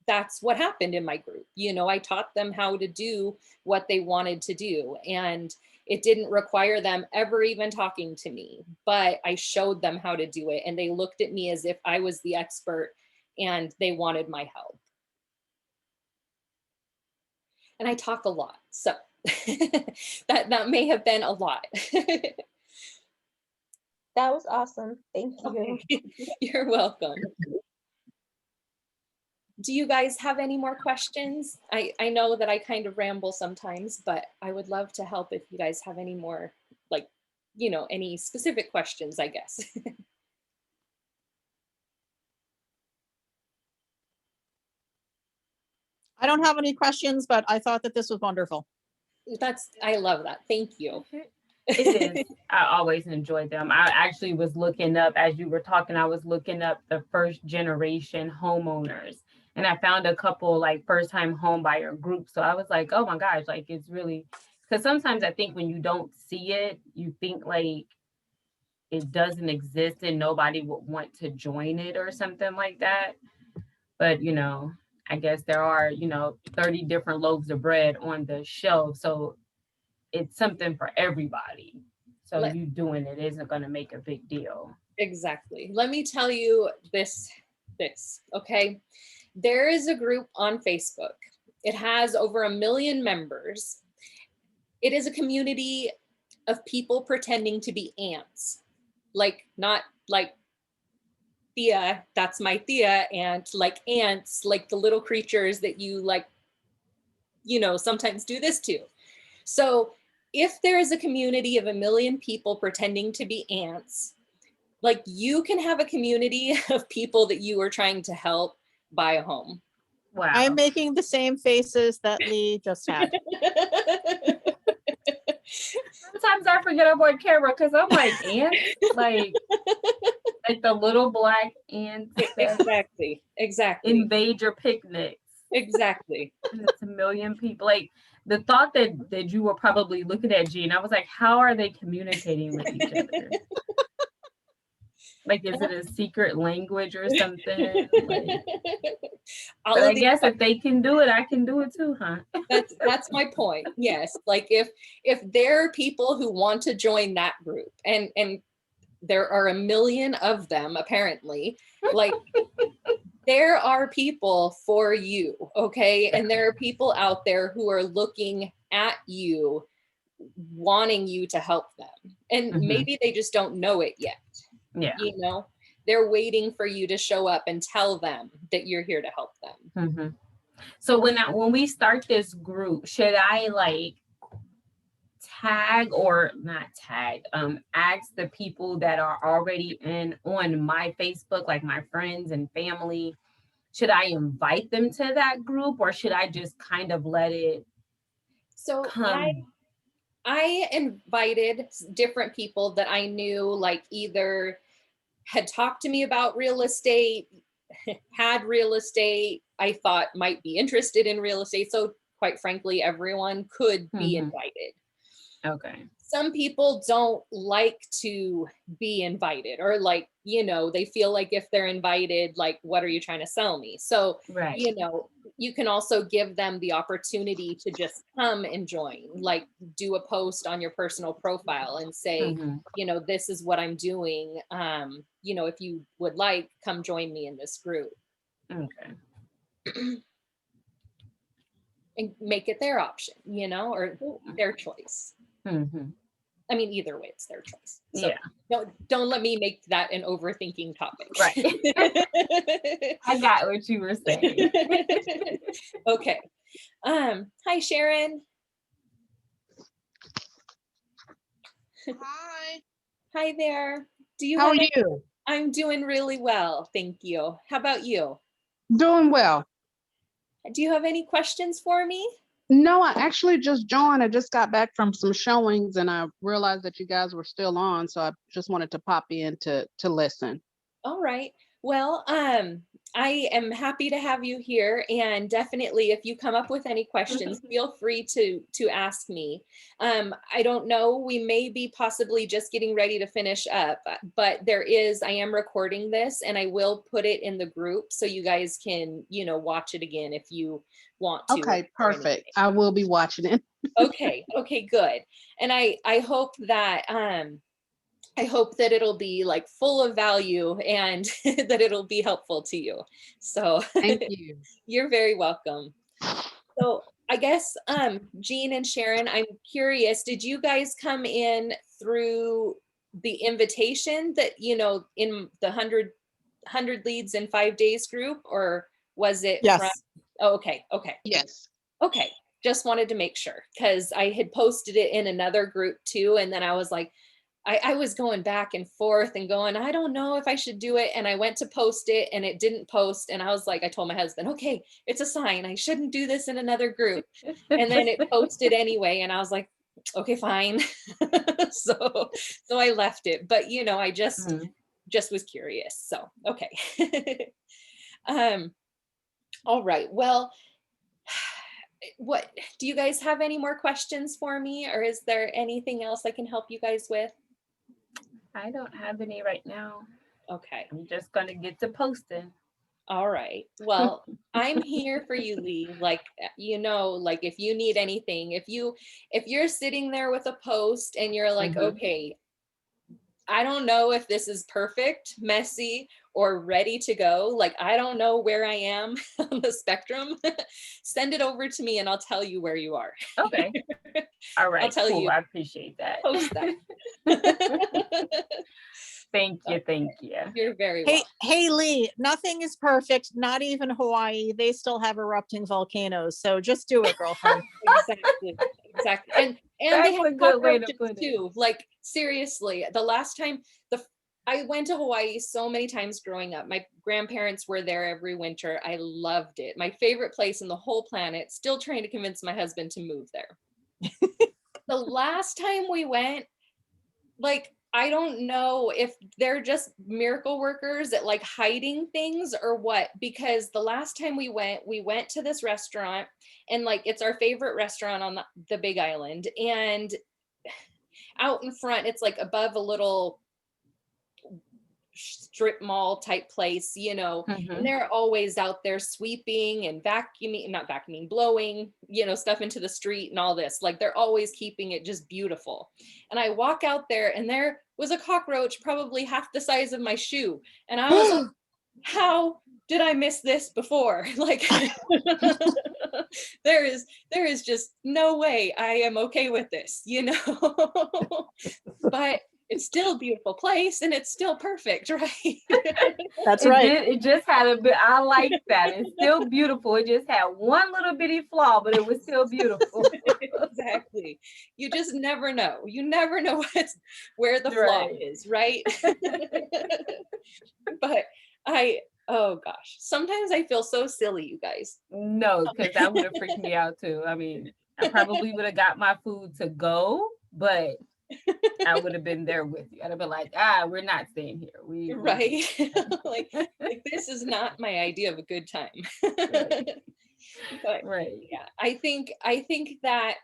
A: that's what happened in my group. You know, I taught them how to do what they wanted to do, and it didn't require them ever even talking to me, but I showed them how to do it, and they looked at me as if I was the expert, and they wanted my help. And I talk a lot, so that may have been a lot.
D: That was awesome. Thank you.
A: Okay. You're welcome. Do you guys have any more questions? I know that I kind of ramble sometimes, but I would love to help if you guys have any more, like, you know, any specific questions, I guess.
B: I don't have any questions, but I thought that this was wonderful.
A: I love that. Thank you.
C: It is. I always enjoyed them. I actually was looking up, as you were talking, I was looking up the first generation homeowners, and I found a couple like first time home buyer groups. So I was like, oh my gosh, like it's really, because sometimes I think when you don't see it, you think like it doesn't exist and nobody would want to join it or something like that. But, you know, I guess there are, 30 different loaves of bread on the shelf. So it's something for everybody. So
A: Let-
C: you doing it isn't going to make a big deal.
A: Exactly. Let me tell you this, okay? There is a group on Facebook. It has over 1 million members. It is a community of people pretending to be ants. Like, not like Thea, that's my Thea aunt, like ants, like the little creatures that you like, you know, sometimes do this to. So if there is a community of 1 million people pretending to be ants, like you can have a community of people that you are trying to help buy a home.
C: Wow.
B: I'm making the same faces that Lee just had.
C: Sometimes I forget I'm on camera because I'm like ants, like the little black ants that
A: Exactly.
C: invade your picnics.
A: Exactly.
C: And it's 1 million people. Like the thought that you were probably looking at Jean, I was like, how are they communicating with each other? Like, is it a secret language or something? Like, but I guess if they can do it, I can do it too, huh?
A: That's my point. Yes. Like if there are people who want to join that group, and there are 1 million of them apparently, like there are people for you, okay? And there are people out there who are looking at you, wanting you to help them. And maybe they just don't know it yet.
C: Yeah.
A: You know, they're waiting for you to show up and tell them that you're here to help them.
C: Mhm. So when we start this group, should I like tag or not tag, ask the people that are already on my Facebook, like my friends and family, should I invite them to that group or should I just kind of let it
A: So
C: come?
A: I invited different people that I knew, like either had talked to me about real estate, had real estate, I thought might be interested in real estate. So quite frankly, everyone could be
C: Mhm.
A: invited.
C: Okay.
A: Some people don't like to be invited, or like, they feel like if they're invited, like, what are you trying to sell me? So,
C: Right.
A: you can also give them the opportunity to just come and join, like do a post on your personal profile and say,
C: Mhm.
A: this is what I'm doing. If you would like, come join me in this group
C: Okay.
A: and make it their option, or their choice.
C: Mhm.
A: I mean, either way, it's their choice. So
C: Yeah.
A: don't let me make that an overthinking topic.
C: Right. I got what you were saying.
A: Okay. Hi, Sharon.
E: Hi.
A: Hi there. Do you
E: How
A: have
E: are
A: any?
E: you?
A: I'm doing really well, thank you. How about you?
E: Doing well.
A: Do you have any questions for me?
E: No, I actually just joined. I just got back from some showings and I realized that you guys were still on. So I just wanted to pop in to listen.
A: All right. Well, I am happy to have you here, and definitely, if you come up with any questions, feel free to ask me. I don't know. We may be possibly just getting ready to finish up, but I am recording this, and I will put it in the group so you guys can, watch it again if you want to.
E: Okay,
A: or anything.
E: perfect. I will be watching it.
A: Okay. Okay. Good. And I hope that it'll be like full of value and that it'll be helpful to you. So
E: Thank you.
A: you're very welcome. So I guess Jean and Sharon, I'm curious, did you guys come in through the invitation that, in the 100 leads in 5 days group, or was it from?
B: Yes.
A: Oh, okay. Okay.
E: Yes.
A: Okay. Just wanted to make sure, because I had posted it in another group too. And then I was like, I was going back and forth and going, I don't know if I should do it. And I went to post it and it didn't post. And I was like, I told my husband, okay, it's a sign. I shouldn't do this in another group. And then it posted anyway. And I was like, okay, fine. so I left it. But I just
C: Mhm.
A: was curious. So okay. All right. Well, what do you guys have any more questions for me, or is there anything else I can help you guys with?
C: I don't have any right now.
A: Okay.
C: I'm just gonna get to posting.
A: All right. Well, I'm here for you, Lee. Like, like if you need anything, if you're sitting there with a post and you're like,
C: Mhm.
A: okay, I don't know if this is perfect, messy, or ready to go. Like, I don't know where I am on the spectrum. Send it over to me and I'll tell you where you are.
C: Okay. All right.
A: tell
C: Cool.
A: you.
C: I appreciate that.
A: Post that.
C: Thank you. Thank you.
A: You're very
B: Hey,
A: welcome.
B: hey, Lee, nothing is perfect, not even Hawaii. They still have erupting volcanoes. So just do it, girlfriend.
A: Exactly. Exactly. And they
C: That's
A: have
C: a good way to
A: cockroaches
C: put it.
A: too. Like, seriously, the last time I went to Hawaii so many times growing up. My grandparents were there every winter. I loved it. My favorite place in the whole planet. Still trying to convince my husband to move there. The last time we went, like, I don't know if they're just miracle workers at like hiding things or what, because the last time we went to this restaurant, and like it's our favorite restaurant on the Big Island, and out in front, it's like above a little strip mall type place,
C: Mhm.
A: and they're always out there sweeping and vacuuming, not vacuuming, blowing, stuff into the street and all this. Like, they're always keeping it just beautiful. And I walk out there and there was a cockroach probably half the size of my shoe. And I was like, how did I miss this before? Like, there is just no way I am okay with this, but it's still a beautiful place and it's still perfect, right?
B: That's right.
C: It just had a bit, I like that. It's still beautiful. It just had one little bitty flaw, but it was still beautiful.
A: Exactly. You just never know. You never know where the flaw
C: Right.
A: is, right? But oh gosh, sometimes I feel so silly, you guys.
C: No, because that would have freaked me out too. I mean, I probably would have got my food to go, but I would have been there with you. I'd have been like, we're not staying here.
A: Right? like, like this is not my idea of a good time. But
C: Right.
A: yeah, I think that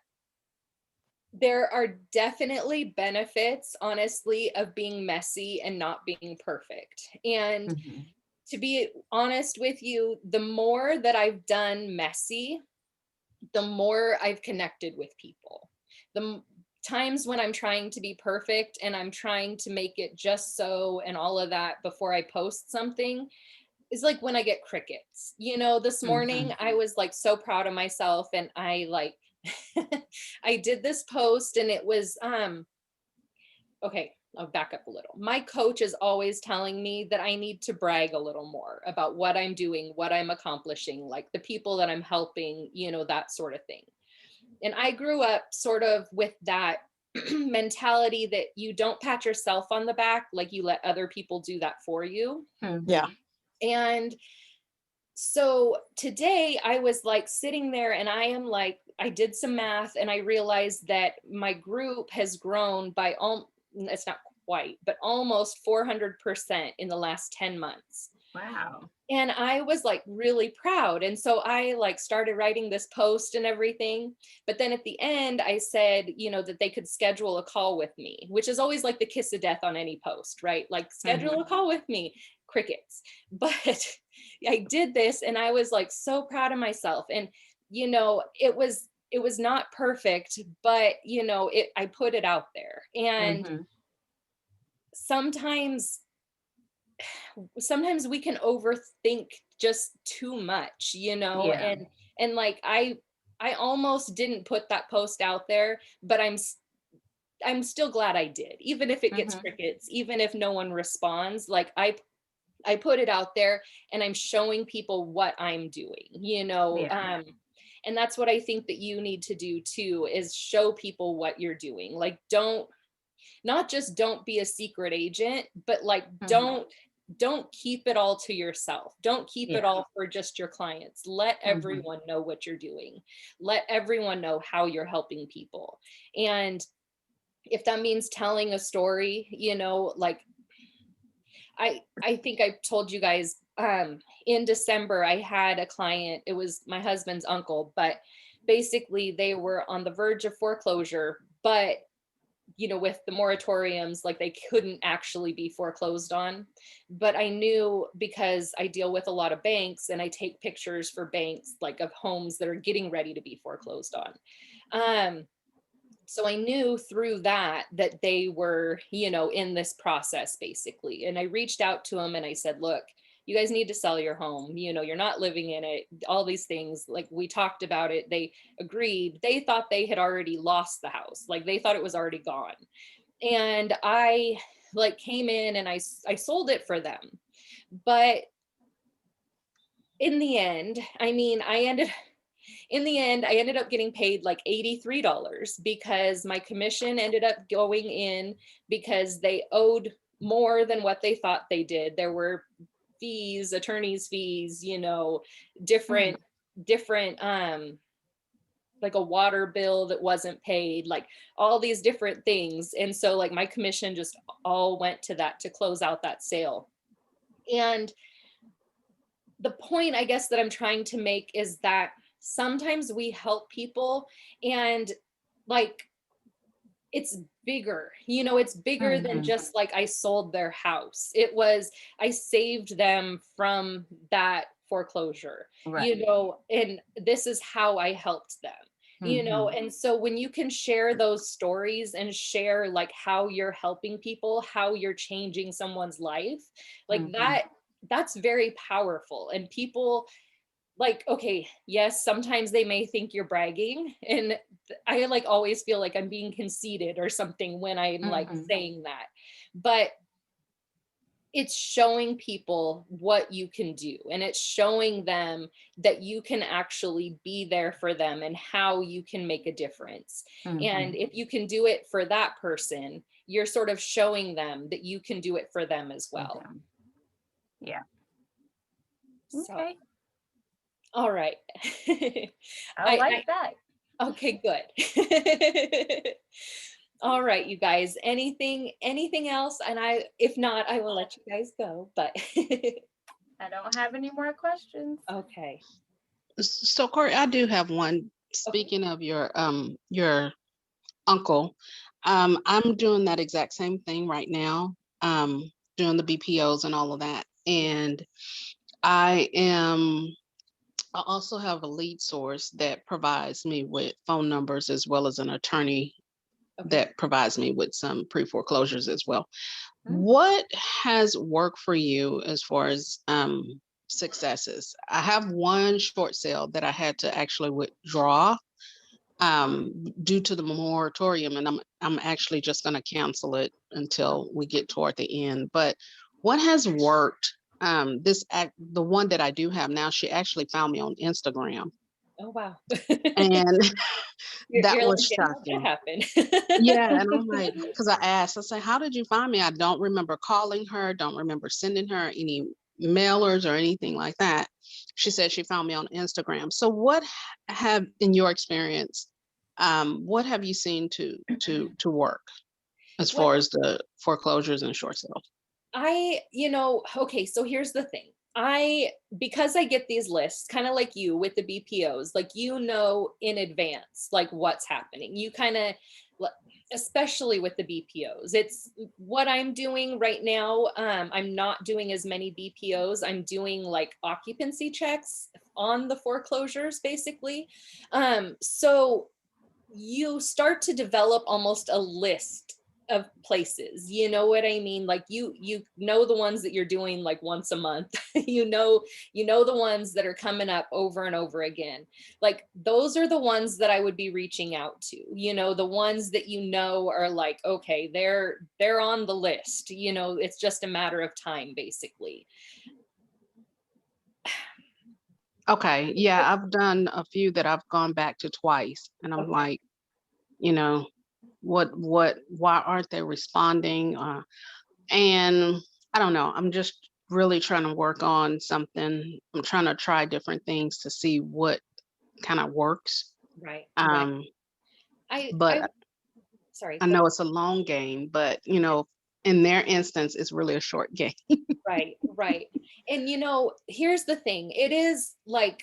A: there are definitely benefits, honestly, of being messy and not being perfect. And
C: Mhm.
A: to be honest with you, the more that I've done messy, the more I've connected with people. Times when I'm trying to be perfect and I'm trying to make it just so and all of that before I post something is like when I get crickets. This morning I was like so proud of myself, and I like I did this post, and it was okay, I'll back up a little. My coach is always telling me that I need to brag a little more about what I'm doing, what I'm accomplishing, like the people that I'm helping, that sort of thing. And I grew up sort of with that mentality that you don't pat yourself on the back, like you let other people do that for you.
B: Yeah.
A: And so today I was like sitting there, and I am like, I did some math and I realized that my group has grown by it's not quite, but almost 400% in the last 10 months.
C: Wow.
A: And I was like really proud. And so I like started writing this post and everything. But then at the end, I said, that they could schedule a call with me, which is always like the kiss of death on any post, right? Like schedule a call with me, crickets. But I did this and I was like so proud of myself. And, it was not perfect, but I put it out there. And sometimes we can overthink just too much,
C: Yeah.
A: and like I almost didn't put that post out there, but I'm still glad I did, even if it gets crickets, even if no one responds. Like I put it out there, and I'm showing people what I'm doing,
C: Yeah.
A: and that's what I think that you need to do too, is show people what you're doing. Like not just don't be a secret agent, but like don't keep it all to yourself. Don't keep it
C: Yeah.
A: all for just your clients. Let everyone know what you're doing. Let everyone know how you're helping people. And if that means telling a story, like I think I told you guys in December I had a client. It was my husband's uncle, but basically they were on the verge of foreclosure, but with the moratoriums, like they couldn't actually be foreclosed on. But I knew, because I deal with a lot of banks and I take pictures for banks, like of homes that are getting ready to be foreclosed on. So I knew through that they were, in this process basically. And I reached out to them and I said, look, you guys need to sell your home. You're not living in it. All these things, like we talked about it. They agreed. They thought they had already lost the house. Like they thought it was already gone. And I like came in and I sold it for them. But in the end, I ended up getting paid like $83 because my commission ended up going in because they owed more than what they thought they did. There were fees, attorney's fees, different like a water bill that wasn't paid, like all these different things. And so like my commission just all went to that to close out that sale. And the point I guess that I'm trying to make is that sometimes we help people, and like it's bigger, it's bigger than just like I sold their house. It was, I saved them from that foreclosure,
C: Right.
A: And this is how I helped them. And so when you can share those stories and share like how you're helping people, how you're changing someone's life, like that's very powerful. And people like, okay, yes, sometimes they may think you're bragging, and I like always feel like I'm being conceited or something when I'm like
C: Mhm.
A: saying that. But it's showing people what you can do, and it's showing them that you can actually be there for them and how you can make a difference. And
C: Mhm.
A: if you can do it for that person, you're sort of showing them that you can do it for them as
C: For
A: well.
C: them. Yeah.
A: So,
C: Okay.
A: all right.
C: I like
A: I
C: that.
A: okay, good. All right, you guys. Anything else? And if not, I will let you guys go. But
C: I don't have any more questions.
A: okay.
E: So Corey, I do have one.
A: Okay.
E: Speaking of your uncle, I'm doing that exact same thing right now, doing the BPOs and all of that. And I am I also have a lead source that provides me with phone numbers as well as an attorney
A: Okay.
E: that provides me with some pre-foreclosures as well.
C: Mm.
E: What has worked for you as far as successes? I have one short sale that I had to actually withdraw due to the moratorium, and I'm actually just going to cancel it until we get toward the end. But what has worked? The one that I do have now, she actually found me on Instagram,
A: Oh wow.
E: and that
A: You're like,
E: was
A: okay, how'd that
E: shocking. Yeah,
A: happen?
E: and I'm like, because I asked, I said, "How did you find me?" I don't remember calling her, don't remember sending her any mailers or anything like that. She said she found me on Instagram. So, have, in your experience, what have you seen to work as
A: Well,
E: far as the foreclosures and short sales?
A: okay, so here's the thing. Because I get these lists, kind of like you with the BPOs, like in advance, like what's happening. You kind of, especially with the BPOs, it's what I'm doing right now. I'm not doing as many BPOs. I'm doing like occupancy checks on the foreclosures, basically. So you start to develop almost a list of places, you know what I mean? Like you know the ones that you're doing like once a month. You know the ones that are coming up over and over again. Like those are the ones that I would be reaching out to, the ones that are like, okay, they're on the list, it's just a matter of time, basically.
E: Okay, yeah, I've done a few that I've gone back to twice, and I'm
A: Okay.
E: like, you know, why aren't they responding? And I don't know. I'm just really trying to work on something. I'm trying to try different things to see what kind of works.
A: Right, right.
E: Um,
A: I
E: but
A: sorry,
E: I
A: go
E: know
A: ahead.
E: it's a long game, but in their instance, it's really a short game.
A: Right, right. And here's the thing. It is like,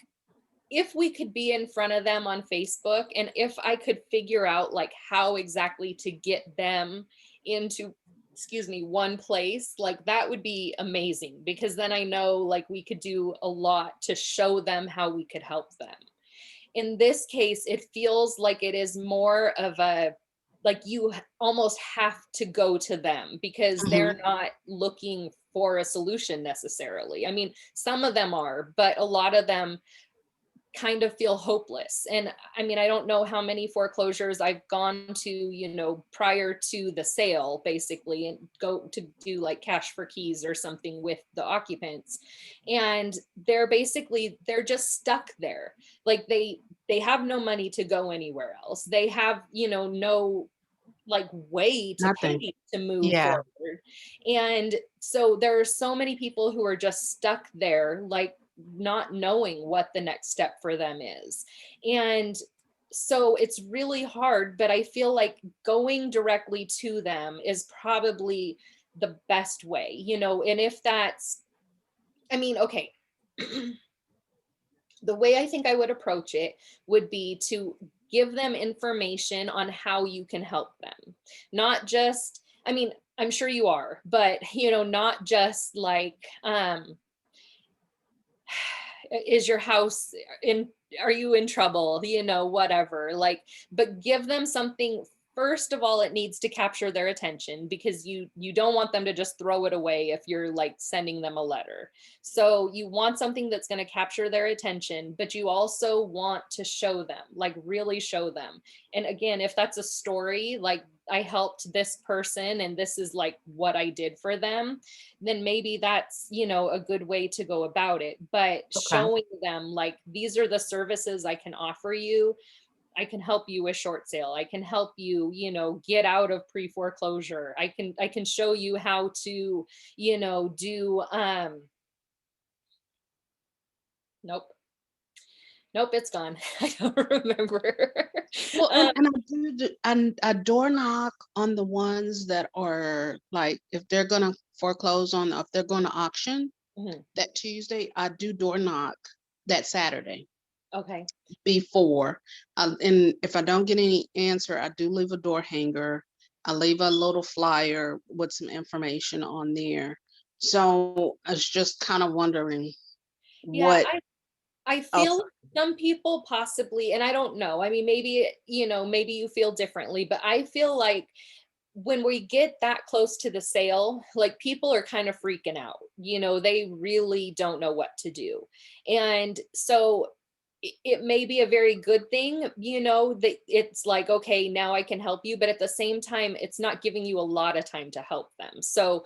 A: if we could be in front of them on Facebook, and if I could figure out like how exactly to get them into, excuse me, one place, like that would be amazing, because then I know like we could do a lot to show them how we could help them. In this case, it feels like it is more of a, like almost have to go to them, because they're
E: Mhm.
A: not looking for a solution necessarily. I mean, some of them are, but a lot of them kind of feel hopeless. And I mean, I don't know how many foreclosures I've gone to, prior to the sale, basically, and go to do like cash for keys or something with the occupants. And they're just stuck there. Like they have no money to go anywhere else. They have, no like way to
E: Nothing.
A: pay to move
E: Yeah.
A: forward. And so there are so many people who are just stuck there, like not knowing what the next step for them is. And so it's really hard, but I feel like going directly to them is probably the best way, and if that's, I mean, okay. The way I think I would approach it would be to give them information on how you can help them. Not just, I mean, I'm sure you are, but not just like, is your house in, are you in trouble? Whatever. Like, but give them something first of all, it needs to capture their attention, because you don't want them to just throw it away if you're like sending them a letter. So you want something that's going to capture their attention, but you also want to show them, like really show them. And again, if that's a story, like I helped this person and this is like what I did for them, then maybe that's, a good way to go about it. But
E: Okay.
A: showing them like, these are the services I can offer you. I can help you with short sale. I can help you, get out of pre-foreclosure. I can show you how to, do nope. Nope, it's gone. I don't remember.
E: Well,
A: Um,
E: and and I door knock on the ones that are like, if they're gonna foreclose on, if they're gonna auction
A: mhm,
E: that Tuesday, I do door knock that Saturday
A: okay.
E: before. And if I don't get any answer, I do leave a door hanger. I leave a little flyer with some information on there. So I was just kind of wondering
A: Yeah,
E: what
A: I
E: else.
A: feel some people possibly, and I don't know. I mean, maybe, maybe you feel differently, but I feel like when we get that close to the sale, like people are kind of freaking out. They really don't know what to do. And so it may be a very good thing, that it's like, okay, now I can help you. But at the same time, it's not giving you a lot of time to help them. So,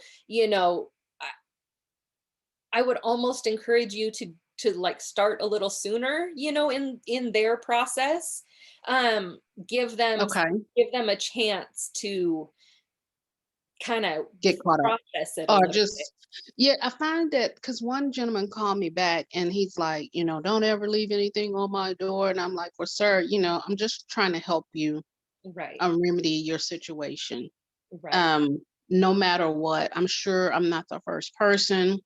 A: I would almost encourage you to like start a little sooner, in their process. Um, give them
E: Okay,
A: give them a chance to kind of
E: get caught up.
A: process it a
E: Or
A: little bit.
E: just, yeah, I find that because one gentleman called me back and he's like, don't ever leave anything on my door. And I'm like, well, sir, I'm just trying to help you
A: Right,
E: remedy your situation.
A: right,
E: Um, no matter what, I'm sure I'm not the first person.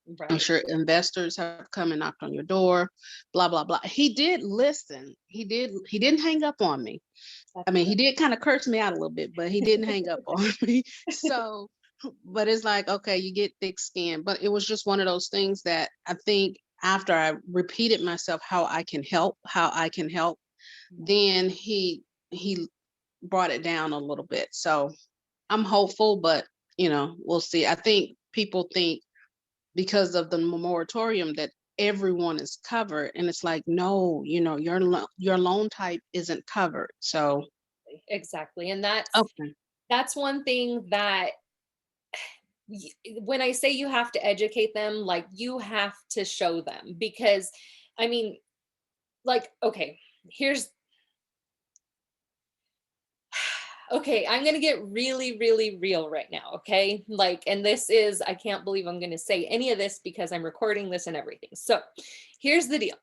E: I'm
A: right.
E: sure investors have come and knocked on your door, blah, blah, blah. He did listen. He didn't hang up on me. I
A: That's
E: mean,
A: good.
E: he did kind of curse me out a little bit, but he didn't hang up on me. So, but it's like, okay, you get thick skin. But it was just one of those things that I think after I repeated myself how I can help, then he brought it down a little bit. So I'm hopeful, but we'll see. I think people think because of the moratorium that everyone is covered, and it's like, no, your loan type isn't covered. So
A: Exactly. And that's
E: okay.
A: that's one thing that when I say you have to educate them, like you have to show them, because I mean, like, okay, here's okay, I'm going to get really, really real right now. Okay. Like, and this is, I can't believe I'm going to say any of this because I'm recording this and everything. So here's the deal.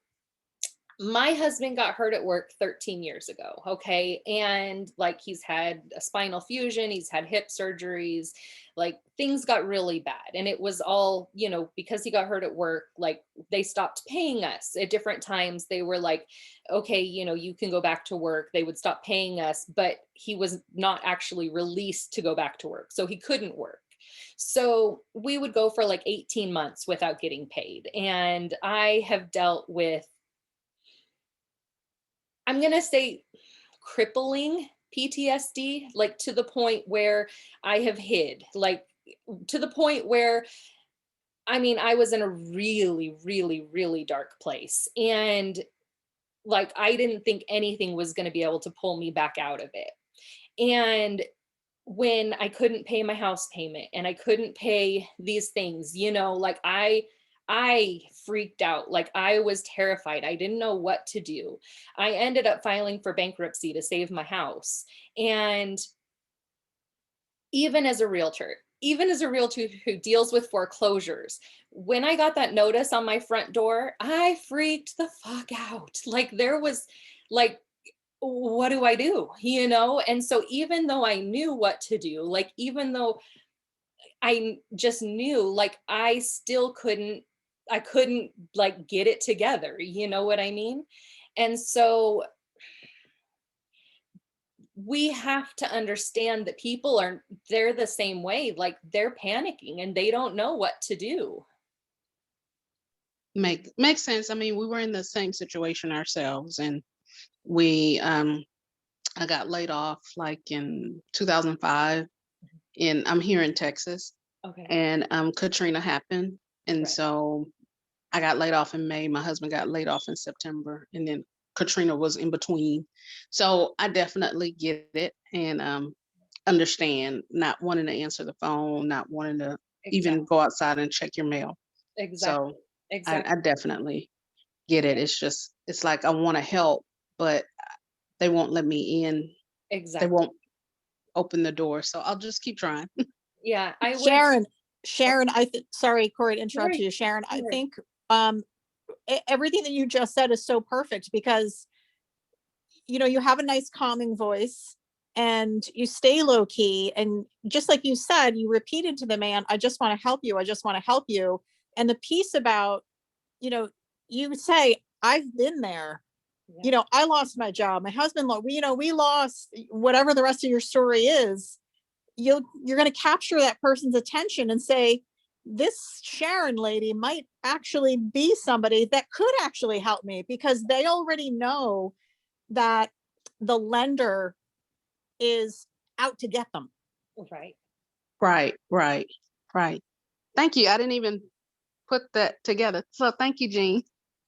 A: My husband got hurt at work 13 years ago. Okay. And like he's had a spinal fusion, he's had hip surgeries, like things got really bad. And it was all, because he got hurt at work, like they stopped paying us at different times. They were like, okay, you can go back to work. They would stop paying us, but he was not actually released to go back to work. So he couldn't work. So we would go for like 18 months without getting paid. And I have dealt with, I'm going to say, crippling PTSD, like to the point where I have hid, like to the point where, I mean, I was in a really, really, really dark place. And like, I didn't think anything was going to be able to pull me back out of it. And when I couldn't pay my house payment and I couldn't pay these things, like I freaked out. Like I was terrified. I didn't know what to do. I ended up filing for bankruptcy to save my house. And even as a realtor, even as a realtor who deals with foreclosures, when I got that notice on my front door, I freaked the fuck out. Like there was like, what do I do? And so even though I knew what to do, like even though I just knew, like I couldn't like get it together. You know what I mean? And so we have to understand that they're the same way. Like they're panicking and they don't know what to do.
E: Makes sense. I mean, we were in the same situation ourselves, and we I got laid off like in 2005, and I'm here in Texas,
A: Okay.
E: and Katrina happened, and
A: Right.
E: so I got laid off in May. My husband got laid off in September, and then Katrina was in between. So I definitely get it and understand not wanting to answer the phone, not wanting to even
A: Exactly.
E: go outside and check your mail.
A: Exactly.
E: So
A: Exactly.
E: I definitely get it. It's like I want to help, but they won't let me in. They
A: Exactly.
E: won't open the door. So I'll just keep trying.
A: Yeah, I would.
B: Sharon, sorry, Corey, to interrupt
A: Right.
B: you. Sharon, I
A: Sure.
B: think everything that you just said is so perfect because, you know, you have a nice calming voice and you stay low key. And just like you said, you repeated to the man, I just want to help you. I just want to help you. And the piece about, you know, you would say, I've been there.
A: Yeah.
B: You know, I lost my job. My husband, we lost whatever the rest of your story is. You're going to capture that person's attention and say, this Sharon lady might actually be somebody that could actually help me because they already know that the lender is out to get them.
A: Right.
E: Right, right, right. Thank you. I didn't even put that together. So thank you, Jean.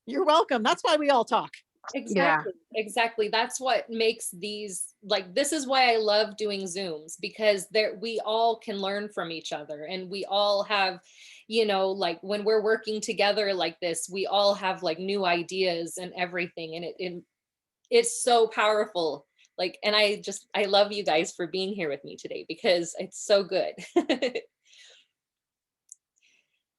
B: You're welcome. That's why we all talk.
A: Exactly. Exactly. That's what makes these, like, this is why I love doing Zooms, because we all can learn from each other, and we all have, like when we're working together like this, we all have like new ideas and everything. And it's so powerful. Like, and I love you guys for being here with me today because it's so good.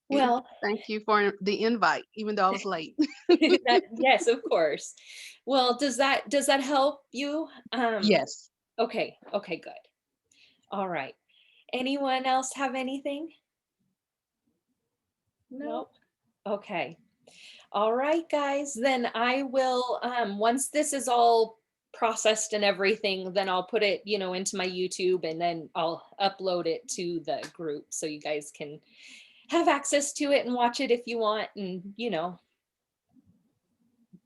A: Well,
E: Thank you for the invite, even though I was late.
A: yes, of course. Well, does that help you?
E: Yes.
A: Okay, good. All right. Anyone else have anything?
C: No.
A: Okay. All right, guys. Then I will, once this is all processed and everything, then I'll put it, into my YouTube, and then I'll upload it to the group so you guys can have access to it and watch it if you want, and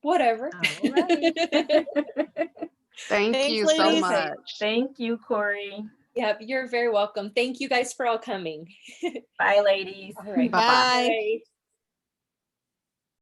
A: whatever.
C: All right.
E: Thank
B: Thanks,
E: you so
B: ladies.
E: much.
C: Thank you, Corey.
A: Yep, you're very welcome. Thank you guys for all coming.
C: Bye, ladies.
A: All right.
E: Bye-bye.
B: Bye.
A: Bye.